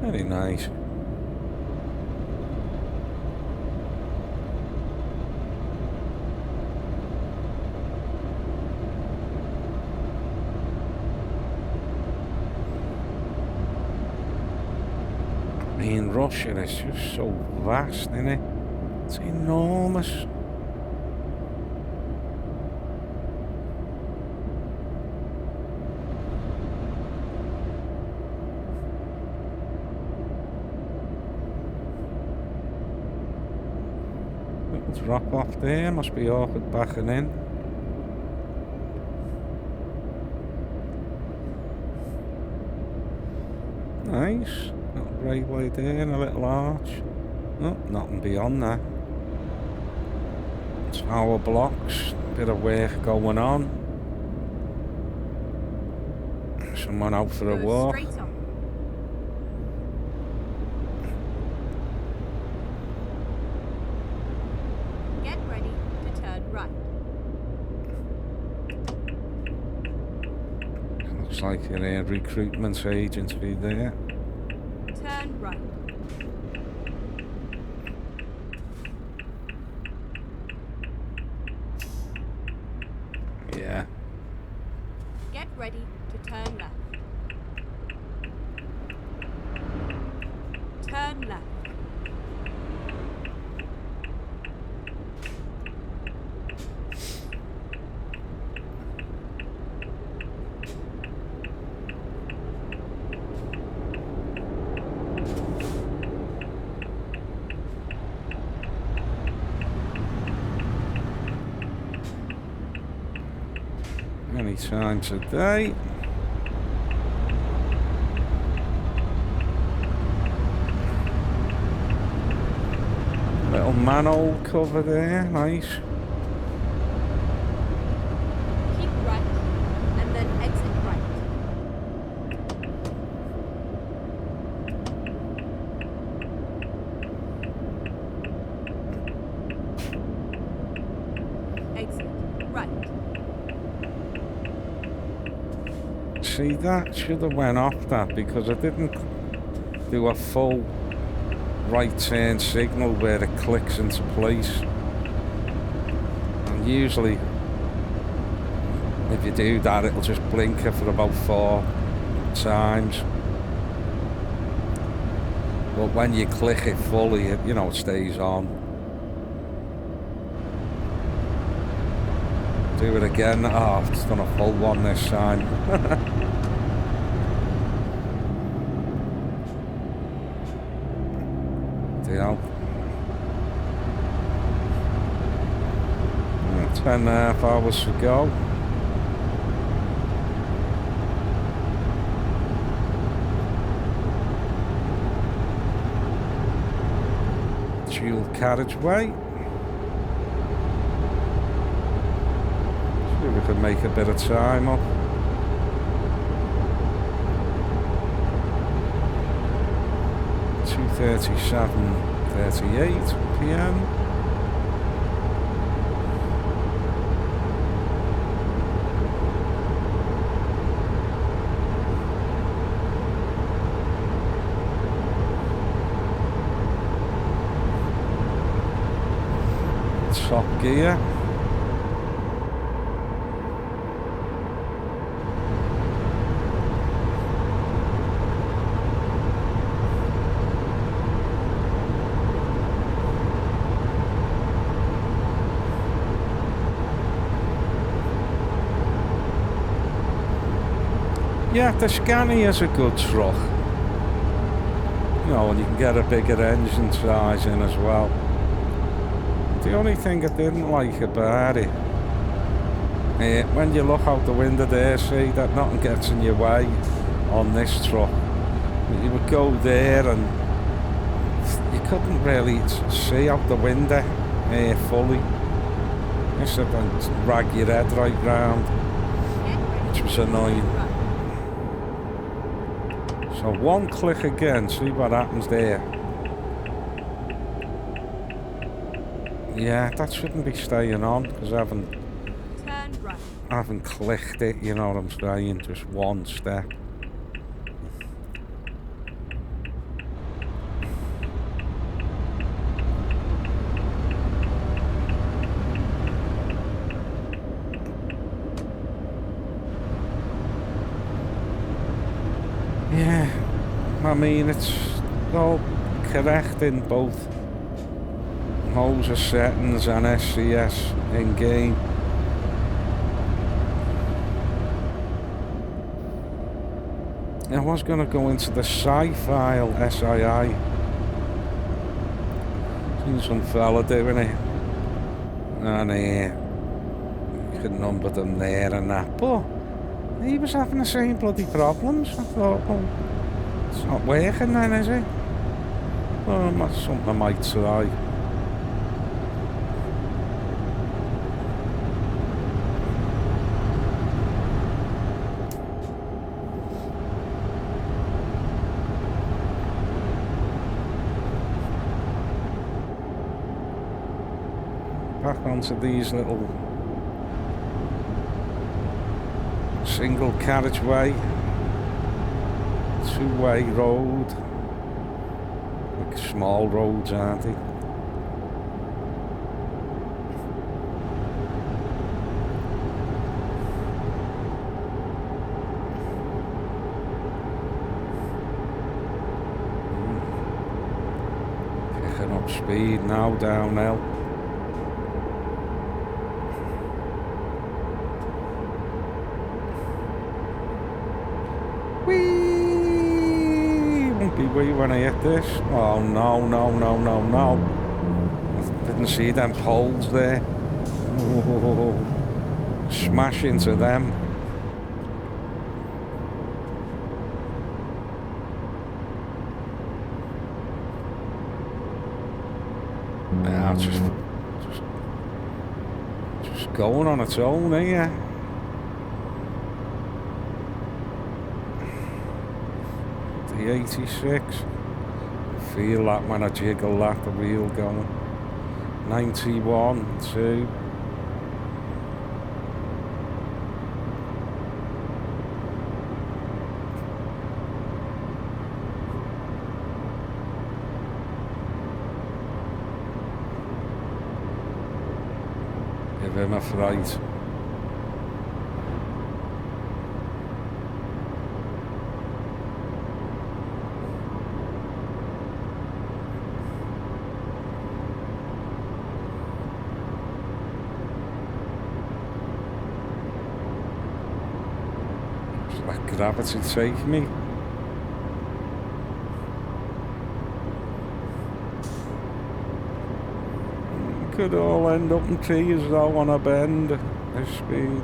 Very nice. In Russia, it's just so vast, isn't it? It's enormous. Little drop off there, must be awkward backing in. Nice. Little railway there and a little arch. Oh, nothing beyond that. Tower blocks, bit of work going on. Someone out for a walk. Get ready to turn right. Looks like a recruitment agency there. Turn right. Yeah. Get ready to turn left. Turn left. Many times a day. Little manhole cover there, nice. Keep right and then exit right. Exit right. See, that should have went off that because I didn't do a full right turn signal where it clicks into place. And usually if you do that it'll just blinker for about 4 times. But when you click it fully, it, you know, it stays on. Do it again. Oh, it's done a full one this time. Deal. 10.5 hours to go. Dual carriageway. See if we can make a bit of time up. 2:37:38 p.m. Top gear. Yeah, the Scania is a good truck. You know, and you can get a bigger engine size in as well. The only thing I didn't like about it, when you look out the window there, see that nothing gets in your way on this truck. You would go there and you couldn't really see out the window fully. You said and drag your head right round, which was annoying. So one click again, see what happens there. Yeah, that shouldn't be staying on because I Turn right. haven't clicked it, you know what I'm saying, just one step. Yeah, I mean, it's all correct in both Moses settings and SCS in game. I was going to go into the SCI file, SII. Seen some fella doing it. And you could number them there and that. But he was having the same bloody problems. I thought, well, it's not working then, is it? Well, that's something I might try. Back onto these little single carriageway, two-way road, like small roads, aren't they? Picking up speed now downhill. Wee when I hit this. Oh no, no, no, no, no. I didn't see them poles there. Oh, smash into them. Nah, just going on its own here. The 86. Feel that when I jiggle that, the wheel going. 91, 2. Give him a fright. Let gravity take me. Could all end up in trees though on a bend this speed.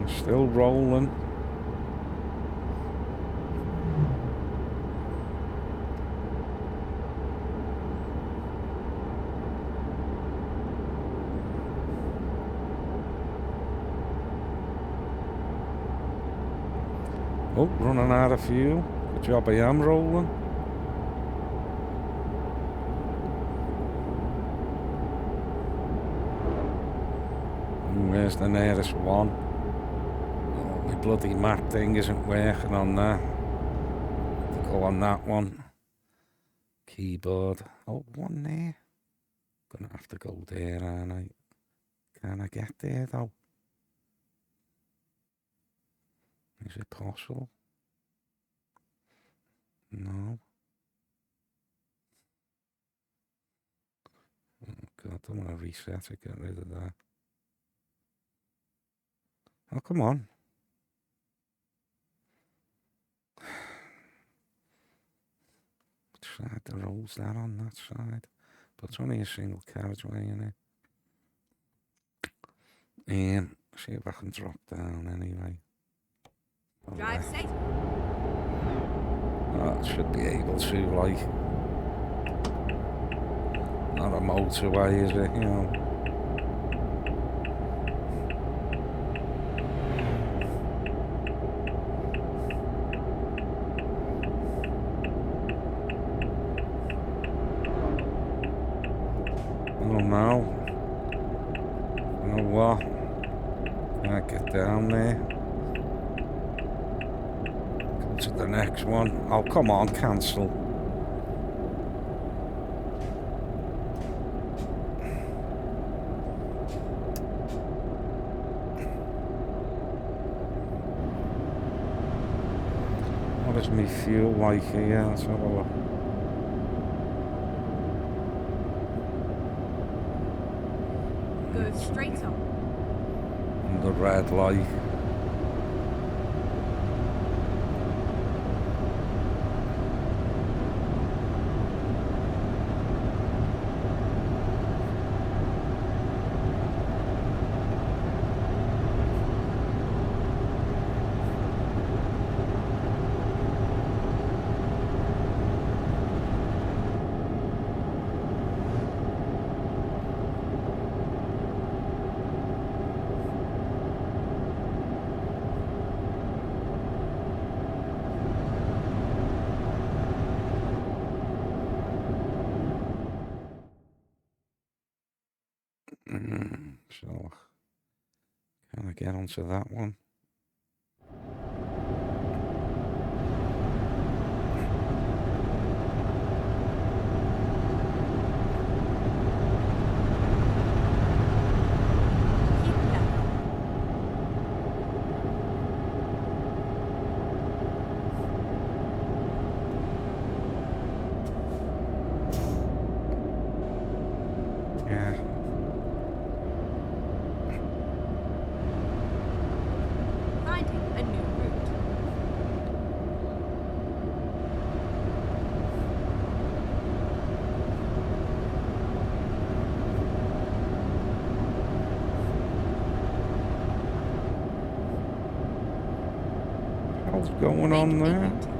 Still rolling. Oh, running out of fuel. Good job I am rolling. Where's the nearest one? Oh, my bloody map thing isn't working on that. careful on that one. Keyboard. Oh, one there. Gonna have to go there, aren't I? Can I get there though? Is it possible? No. Oh God, I want to reset it, get rid of that. Oh, come on. Which side the road's that on that side? But it's only a single carriageway in it. And see if I can drop down anyway. Drive safe. I should be able to, like. Not a motorway, is it? You know. Oh no. You know what? Can't get down there. Go to the next one. Oh, come on, cancel. What does me fuel like here? Let's have a look. Go straight on. And the red light. So, can I get onto that one? Keep left. Yeah. Finding a new route. What's going on Make a there? U-turn.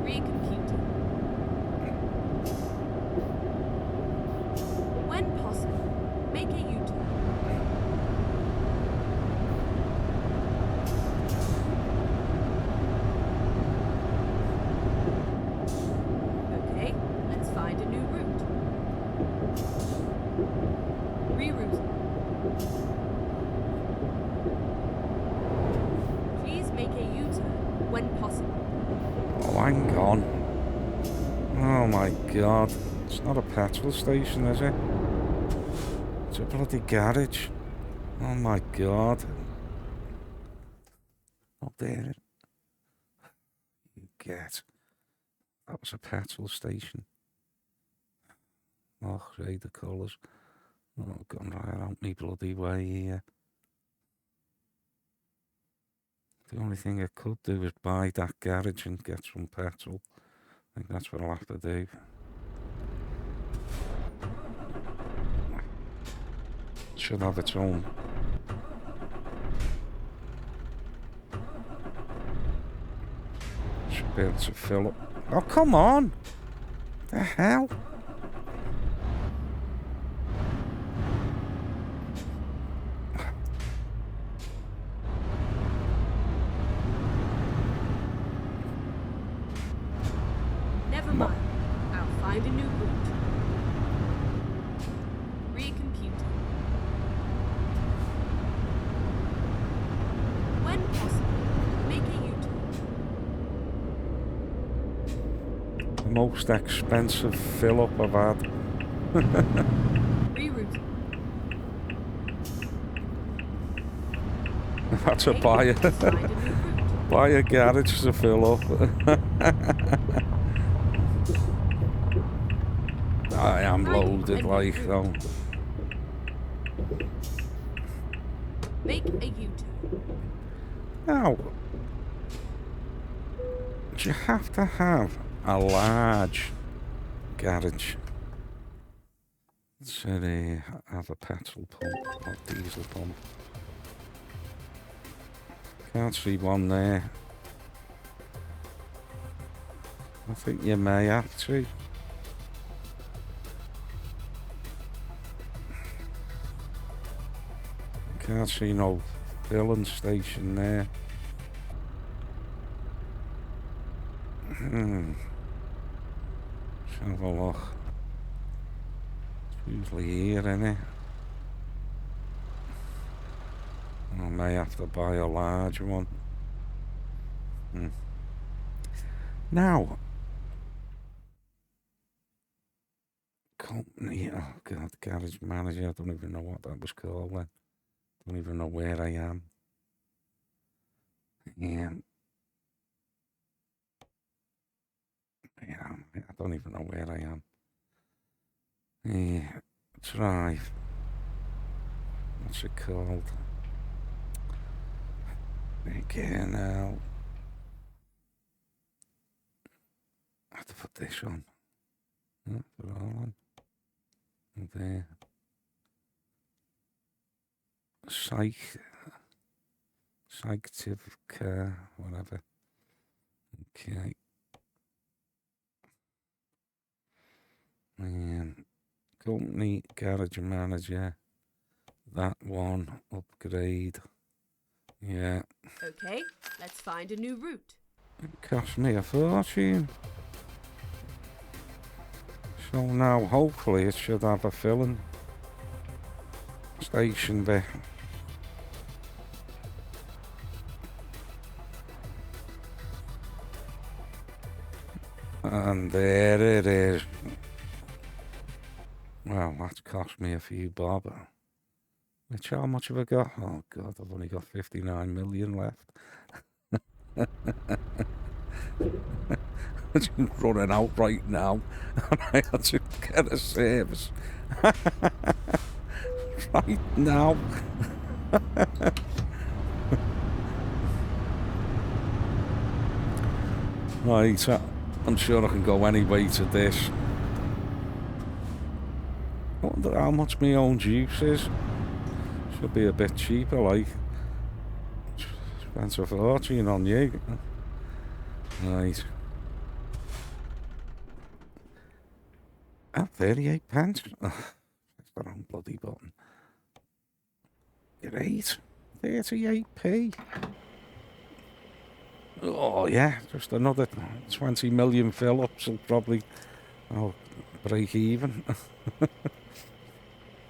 Recomputing. When possible, make a U-turn. Okay, let's find a new route. Rerouting. Please make a U-turn when possible. Oh, hang on. Oh my God. It's not a petrol station, is it? It's a bloody garage. Oh my God. Oh, there. You get. That was a petrol station. Oh, read the colours. Oh, gone right out me bloody way here. The only thing I could do is buy that garage and get some petrol. I think that's what I'll have to do. It should have its own. Should be able to fill up. Oh, come on! The hell? Never mind. I'll find a new route. Recomputing. the most expensive fill-up I've had. Reroute. That's a Okay, buy let's find a new route. buy a garage to fill up. I am Finding a loaded new like route. though. Make a U-turn. Now, do you have to have a large garage to have a petrol pump or diesel pump? Can't see one there. I think you may have to. Can't see no filling station there. Let's have a look. It's usually here, innit? I may have to buy a large one. Now, company, oh god, garage manager, I don't even know what that was called then. Don't even know where I am. Yeah. I don't even know where I am. Yeah, drive. What's it called? Again now. I have to put this on. Yeah, put it all on. And there. Psychiatric care, whatever. Okay. And company garage manager. That one. Upgrade. Yeah. Okay, let's find a new route. It cost me a fortune. So now hopefully it should have a filling station there. And there it is. Well, that's cost me a few bob. Which, how much have I got? Oh god, I've only got 59 million left. It's running out right now, and I had to get a service right now. Right, I'm sure I can go any way to this. I wonder how much my own juice is. Should be a bit cheaper, like. Spent a fortune on you. Right. Oh, 38 pence. Ugh, that's the wrong bloody button. Great. 38p. Oh, yeah. Just another 20 million fill-ups will probably break even.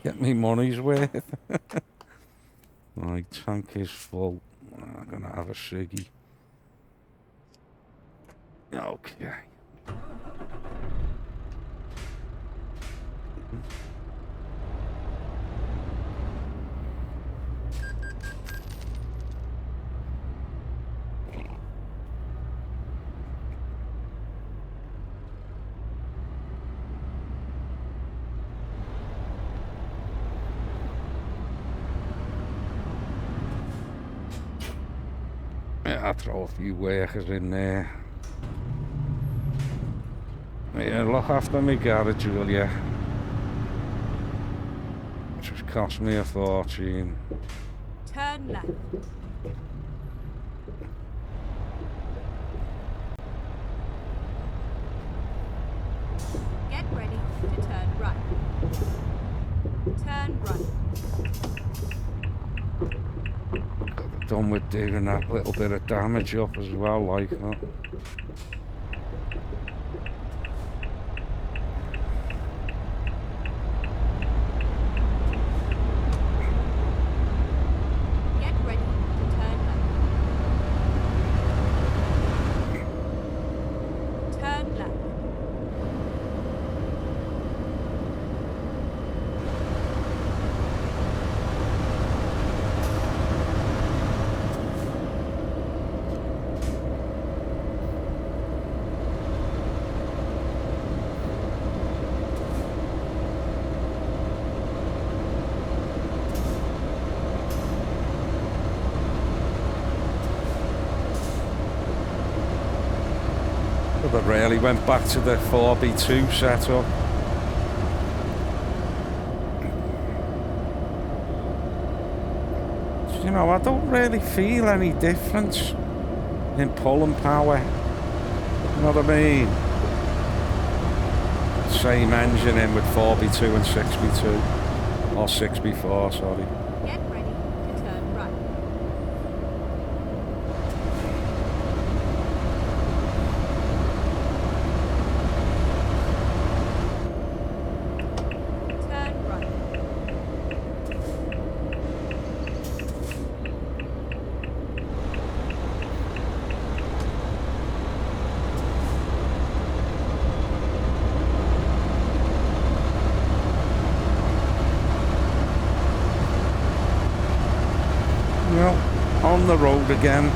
Get me money's worth. My tank is full. I'm going to have a ciggy. Okay. Yeah, I'll throw a few workers in there. Yeah, look after me garage, will ya? Just cost me a fortune. Turn left. Get ready to turn right. Turn right. Done with digging that little bit of damage up as well, like that. Get ready to turn left. Turn left. But they really went back to the 4B2 setup. You know, I don't really feel any difference in pulling power. You know what I mean? Same engine in with 4B2 and 6B2. Or 6B4, sorry. Get ready to turn right. Turn right. Well, on the road again.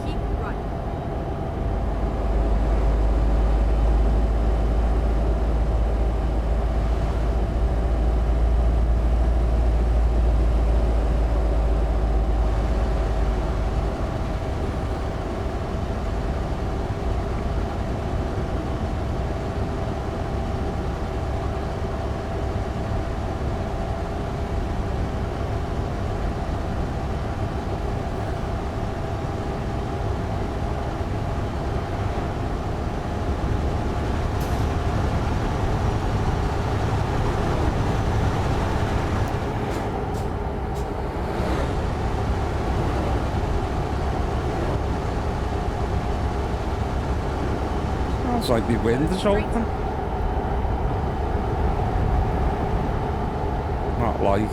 Keep right. Sounds like the wind is open. Not like.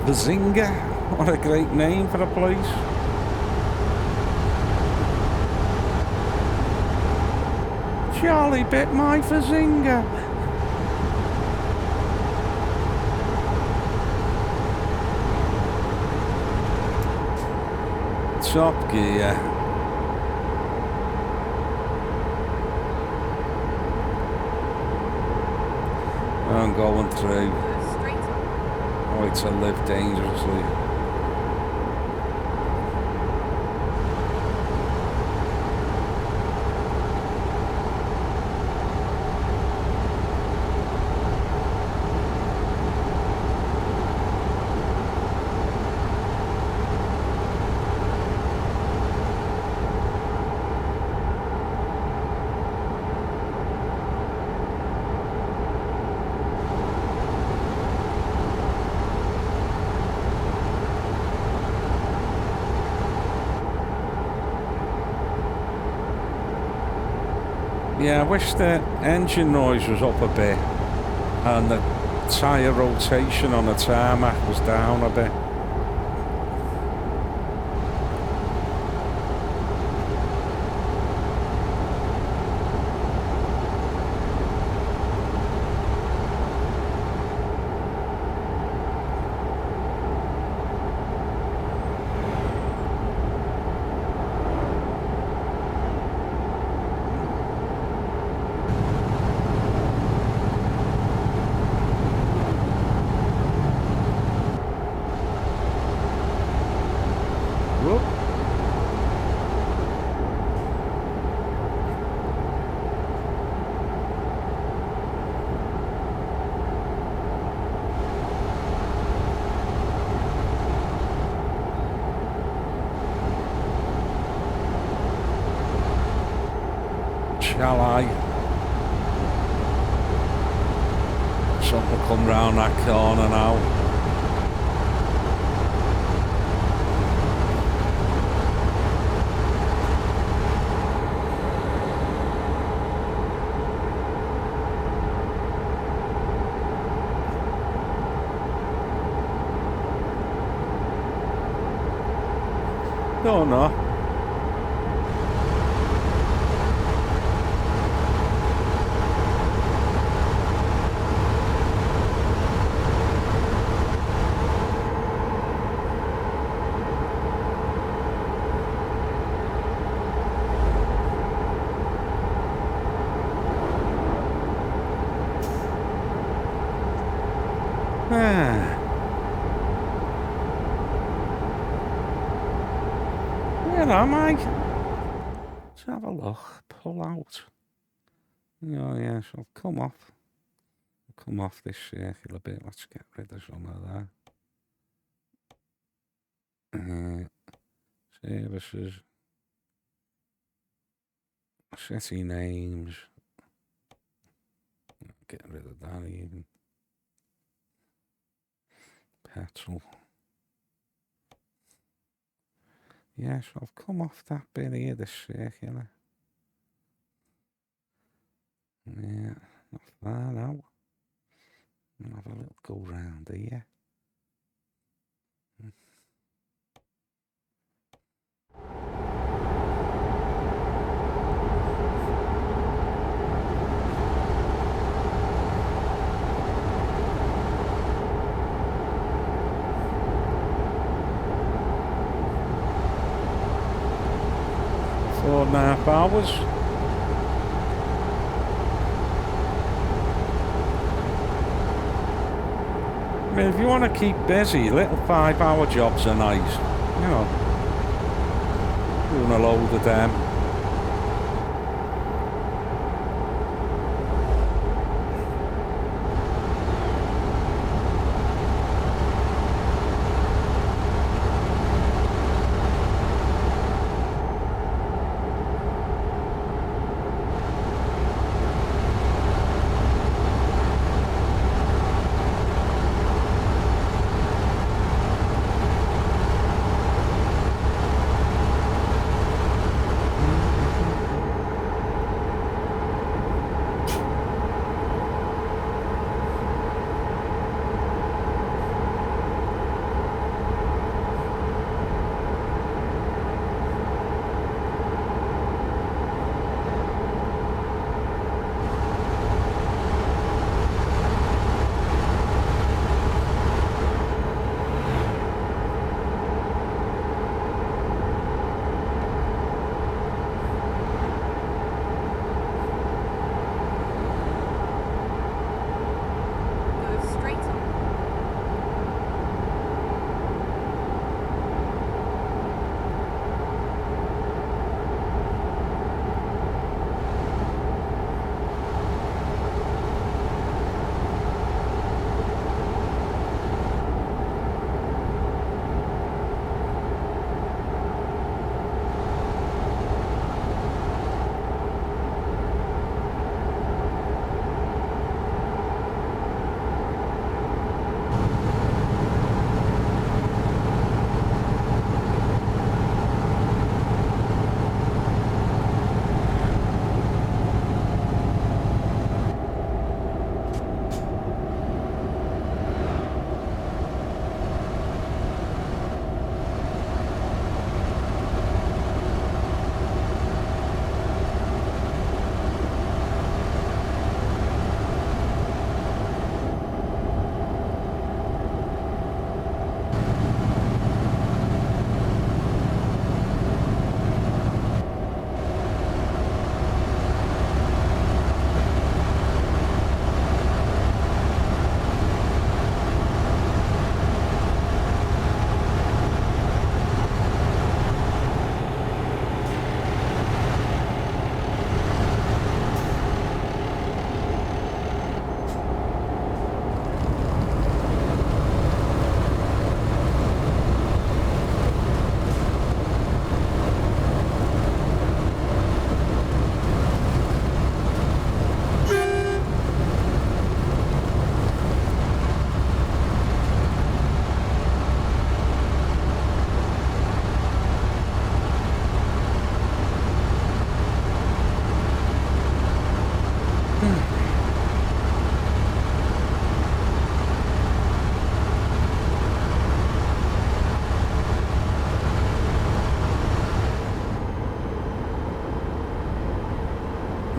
Bazinga, what a great name for a place. Charlie bit my Bazinga. Top Gear. I'm going through. Straight on. Oh, it's a live dangerously. Yeah, I wish the engine noise was up a bit and the tyre rotation on the tarmac was down a bit. shall I? Something will come round that corner now. Don't know. Where am I? Let's have a look. Pull out. Oh yeah, so I've come off. Come off this circle a bit. Let's get rid of some of that. Services. City names. Get rid of that even. Petrol. Yeah, so I've come off that bit here, the circular. Yeah, not far now. I'll have a little go round here. Four and a half hours. I mean, if you want to keep busy, little 5-hour jobs are nice. You know, doing a load of them.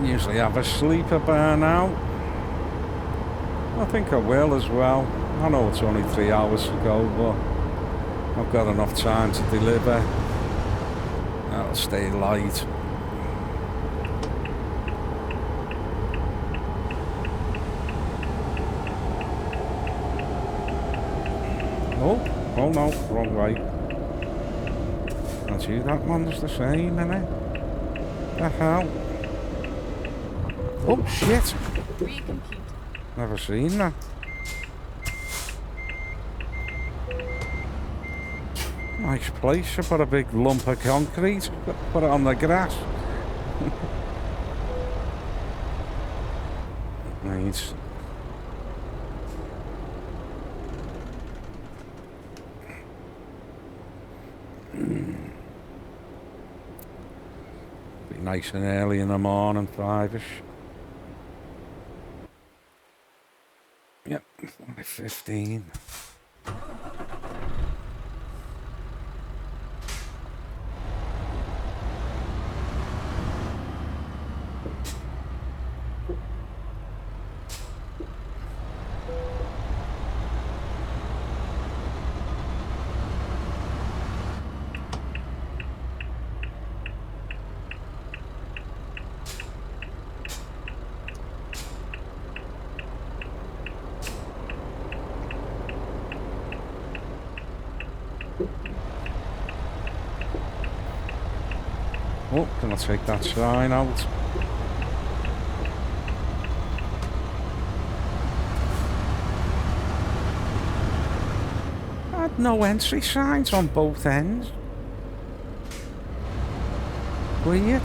Usually have a sleeper by now. I think I will as well. I know it's only 3 hours to go, but I've got enough time to deliver. I'll stay light. Oh no, wrong way. That's you, that one's the same, innit? The hell? Oh shit! Recompute. Never seen that. Nice place. I put a big lump of concrete, put it on the grass. Nice. Be nice and early in the morning, 5ish. Yep, 5:15. Oh, can I take that sign out? I had no entry signs on both ends. Weird.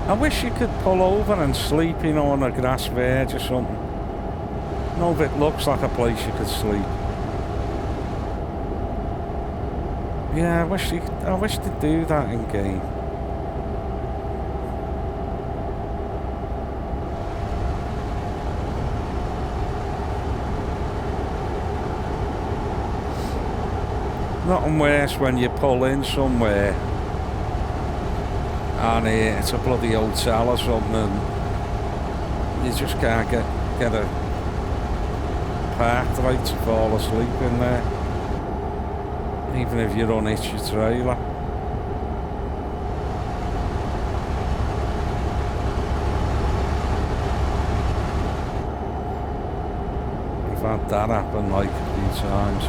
I wish you could pull over and sleep, you know, on a grass verge or something. No, if it looks like a place you could sleep. Yeah, I wish they'd do that in game. Nothing worse when you pull in somewhere and it's a bloody hotel or something and you just can't get a parked right to fall asleep in there, even if you unhitch your trailer. I've had that happen like a few times.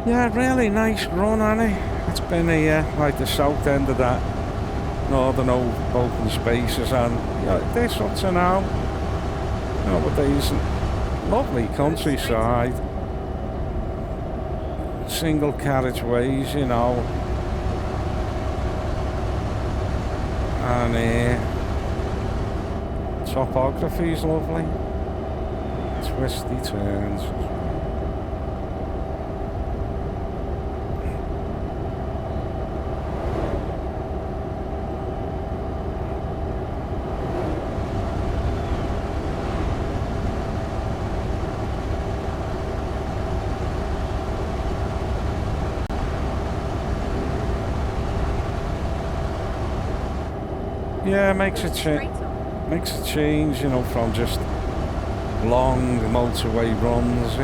Yeah, really nice run, Annie. It's been here, like the south end of that northern open spaces, and this up to now, nowadays, lovely countryside, single carriageways, and topography's lovely, twisty turns. Yeah, makes a change, from just long motorway runs.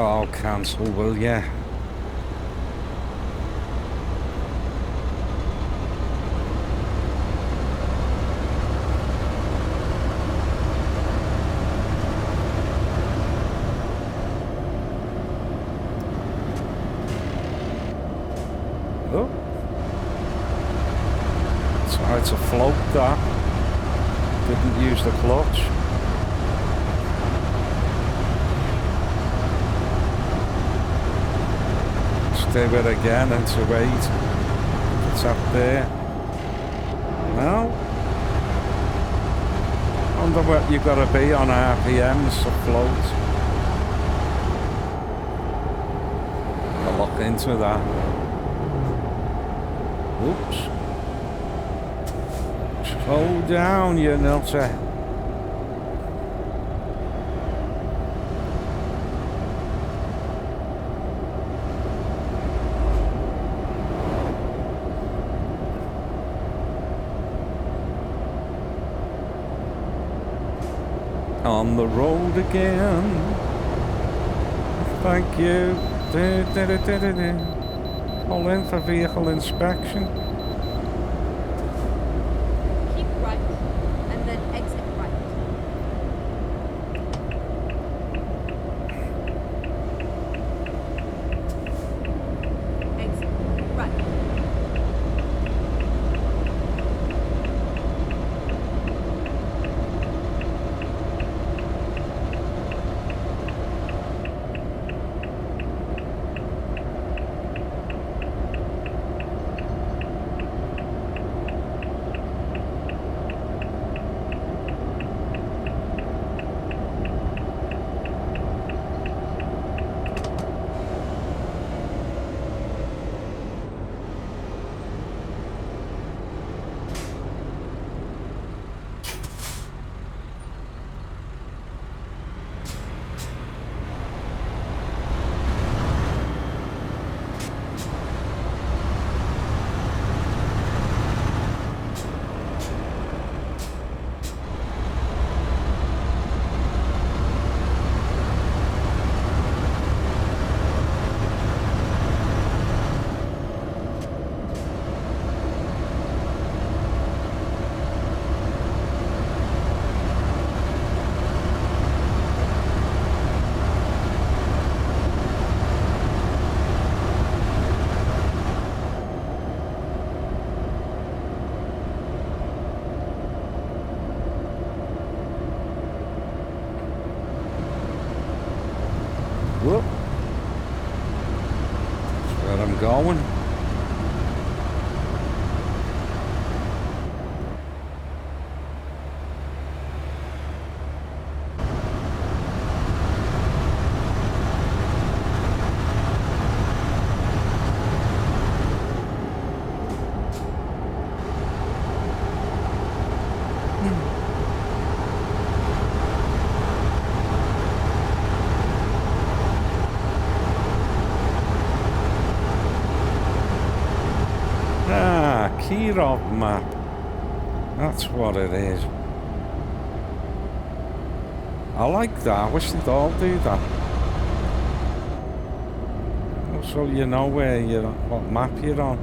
Oh, cancel, will ya? Oh. Tried to float that. Didn't use the clutch. Do it again and to wait. It's up there. Well, wonder what you've got to be on RPMs to float. I'll look into that. Oops. Slow down, you nutter. On the road again. Thank you. Pull in for vehicle inspection. Keep right and then exit right. Exit right. going. Ah, Kirov map. That's what it is. I like that. I wish they'd all do that. So you know where you're, what map you're on.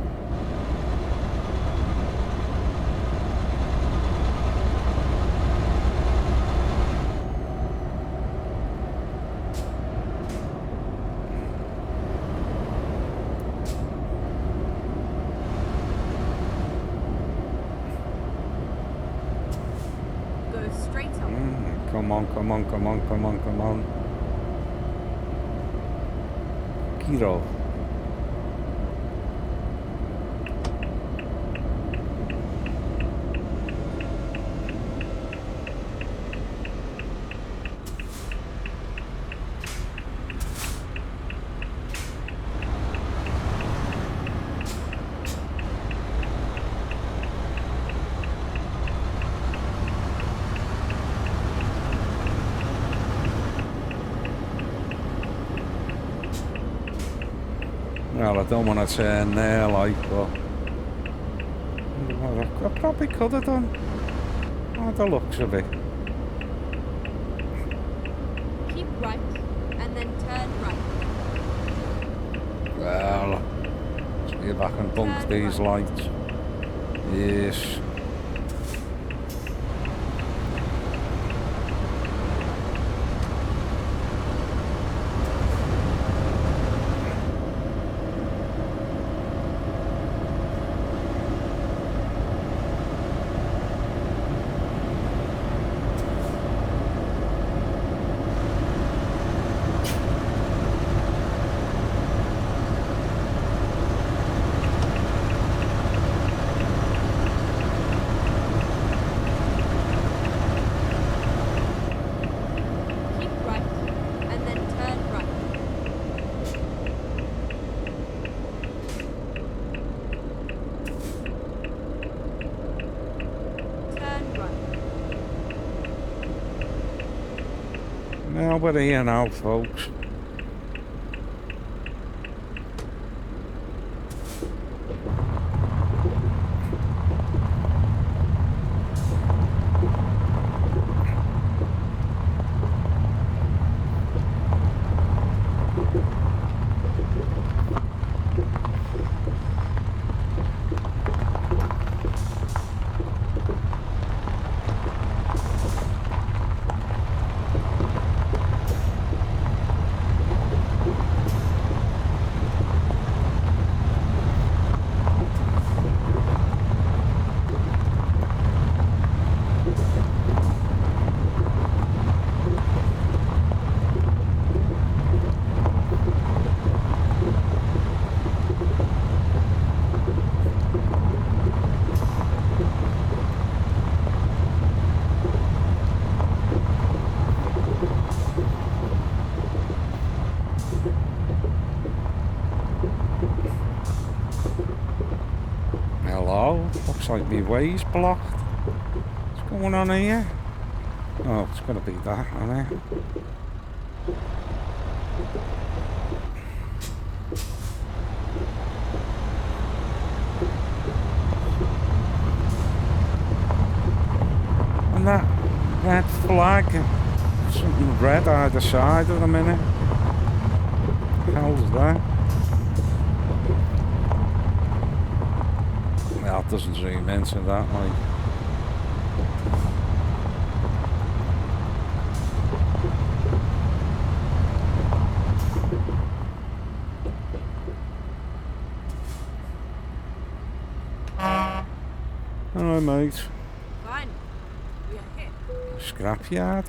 Go straight up. Come on, come on, come on, come on, come on. Kirov. Well, I don't want to turn there, like, but I probably could have done. Oh, the looks of it. Keep right and then turn right. Well, see if I can bunk Turn these right. lights. Yes. Keep right and then turn right. Turn right. Now we're here now, folks. Hello? Looks like my way's blocked. What's going on here? Oh, it's gonna be that, isn't it? And that red flag, something red either side of the minute. What the hell's that? Well, it doesn't zoom into that, like. Hello, mate. Fine. We are here. Scrapyard.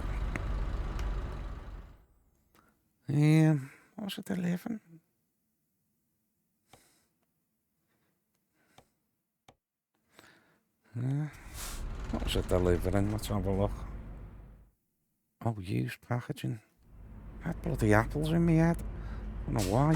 What's it 11? Yeah. What was it delivering? Let's have a look. Oh, used packaging. I had bloody apples in my head. I don't know why.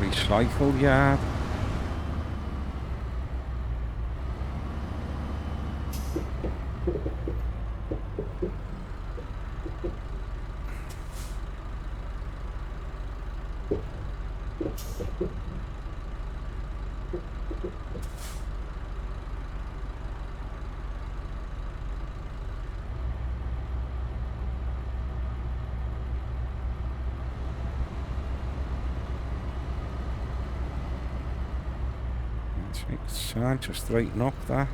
Recycle yard. It's time to straighten up that.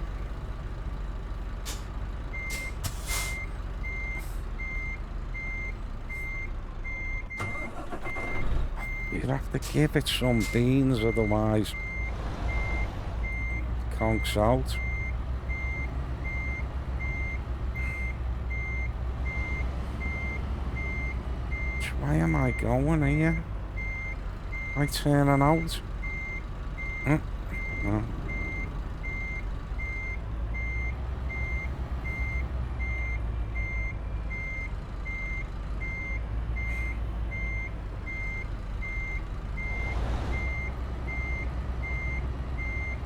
You'd have to give it some beans, otherwise it conks out. Why am I going here? Am I turning out? No.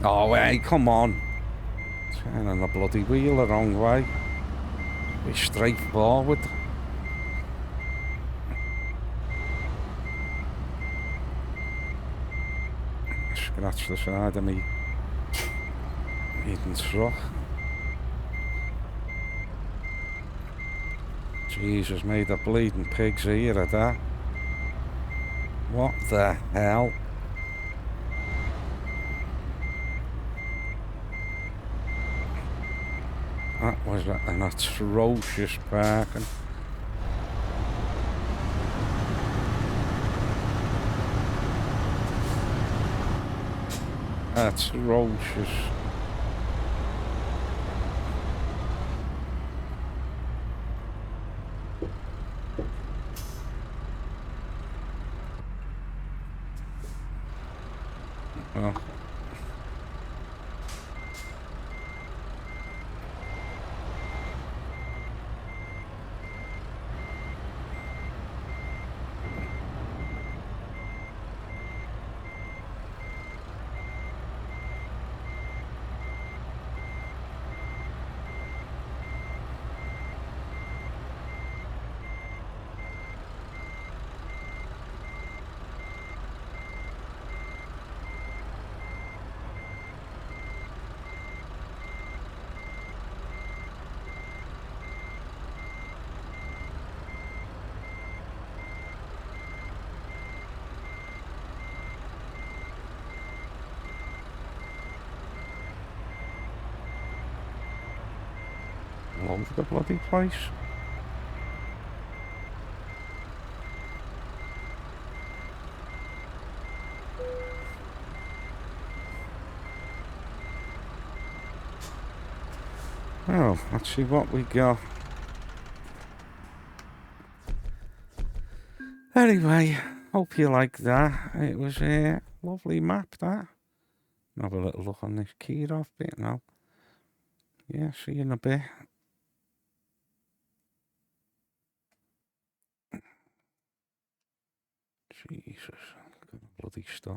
Oh, hey, come on. Turning the bloody wheel the wrong way. Be straightforward. Scratch the side of me eating truck. Jesus, made a bleeding pig's ear of that. What the hell? That was an atrocious parking. Atrocious. Oh. All over the bloody place. Well, let's see what we got. Anyway, hope you like that. It was a lovely map, that. Have a little look on this Kirov bit now. Yeah, see you in a bit. Jesus, got a bloody stop.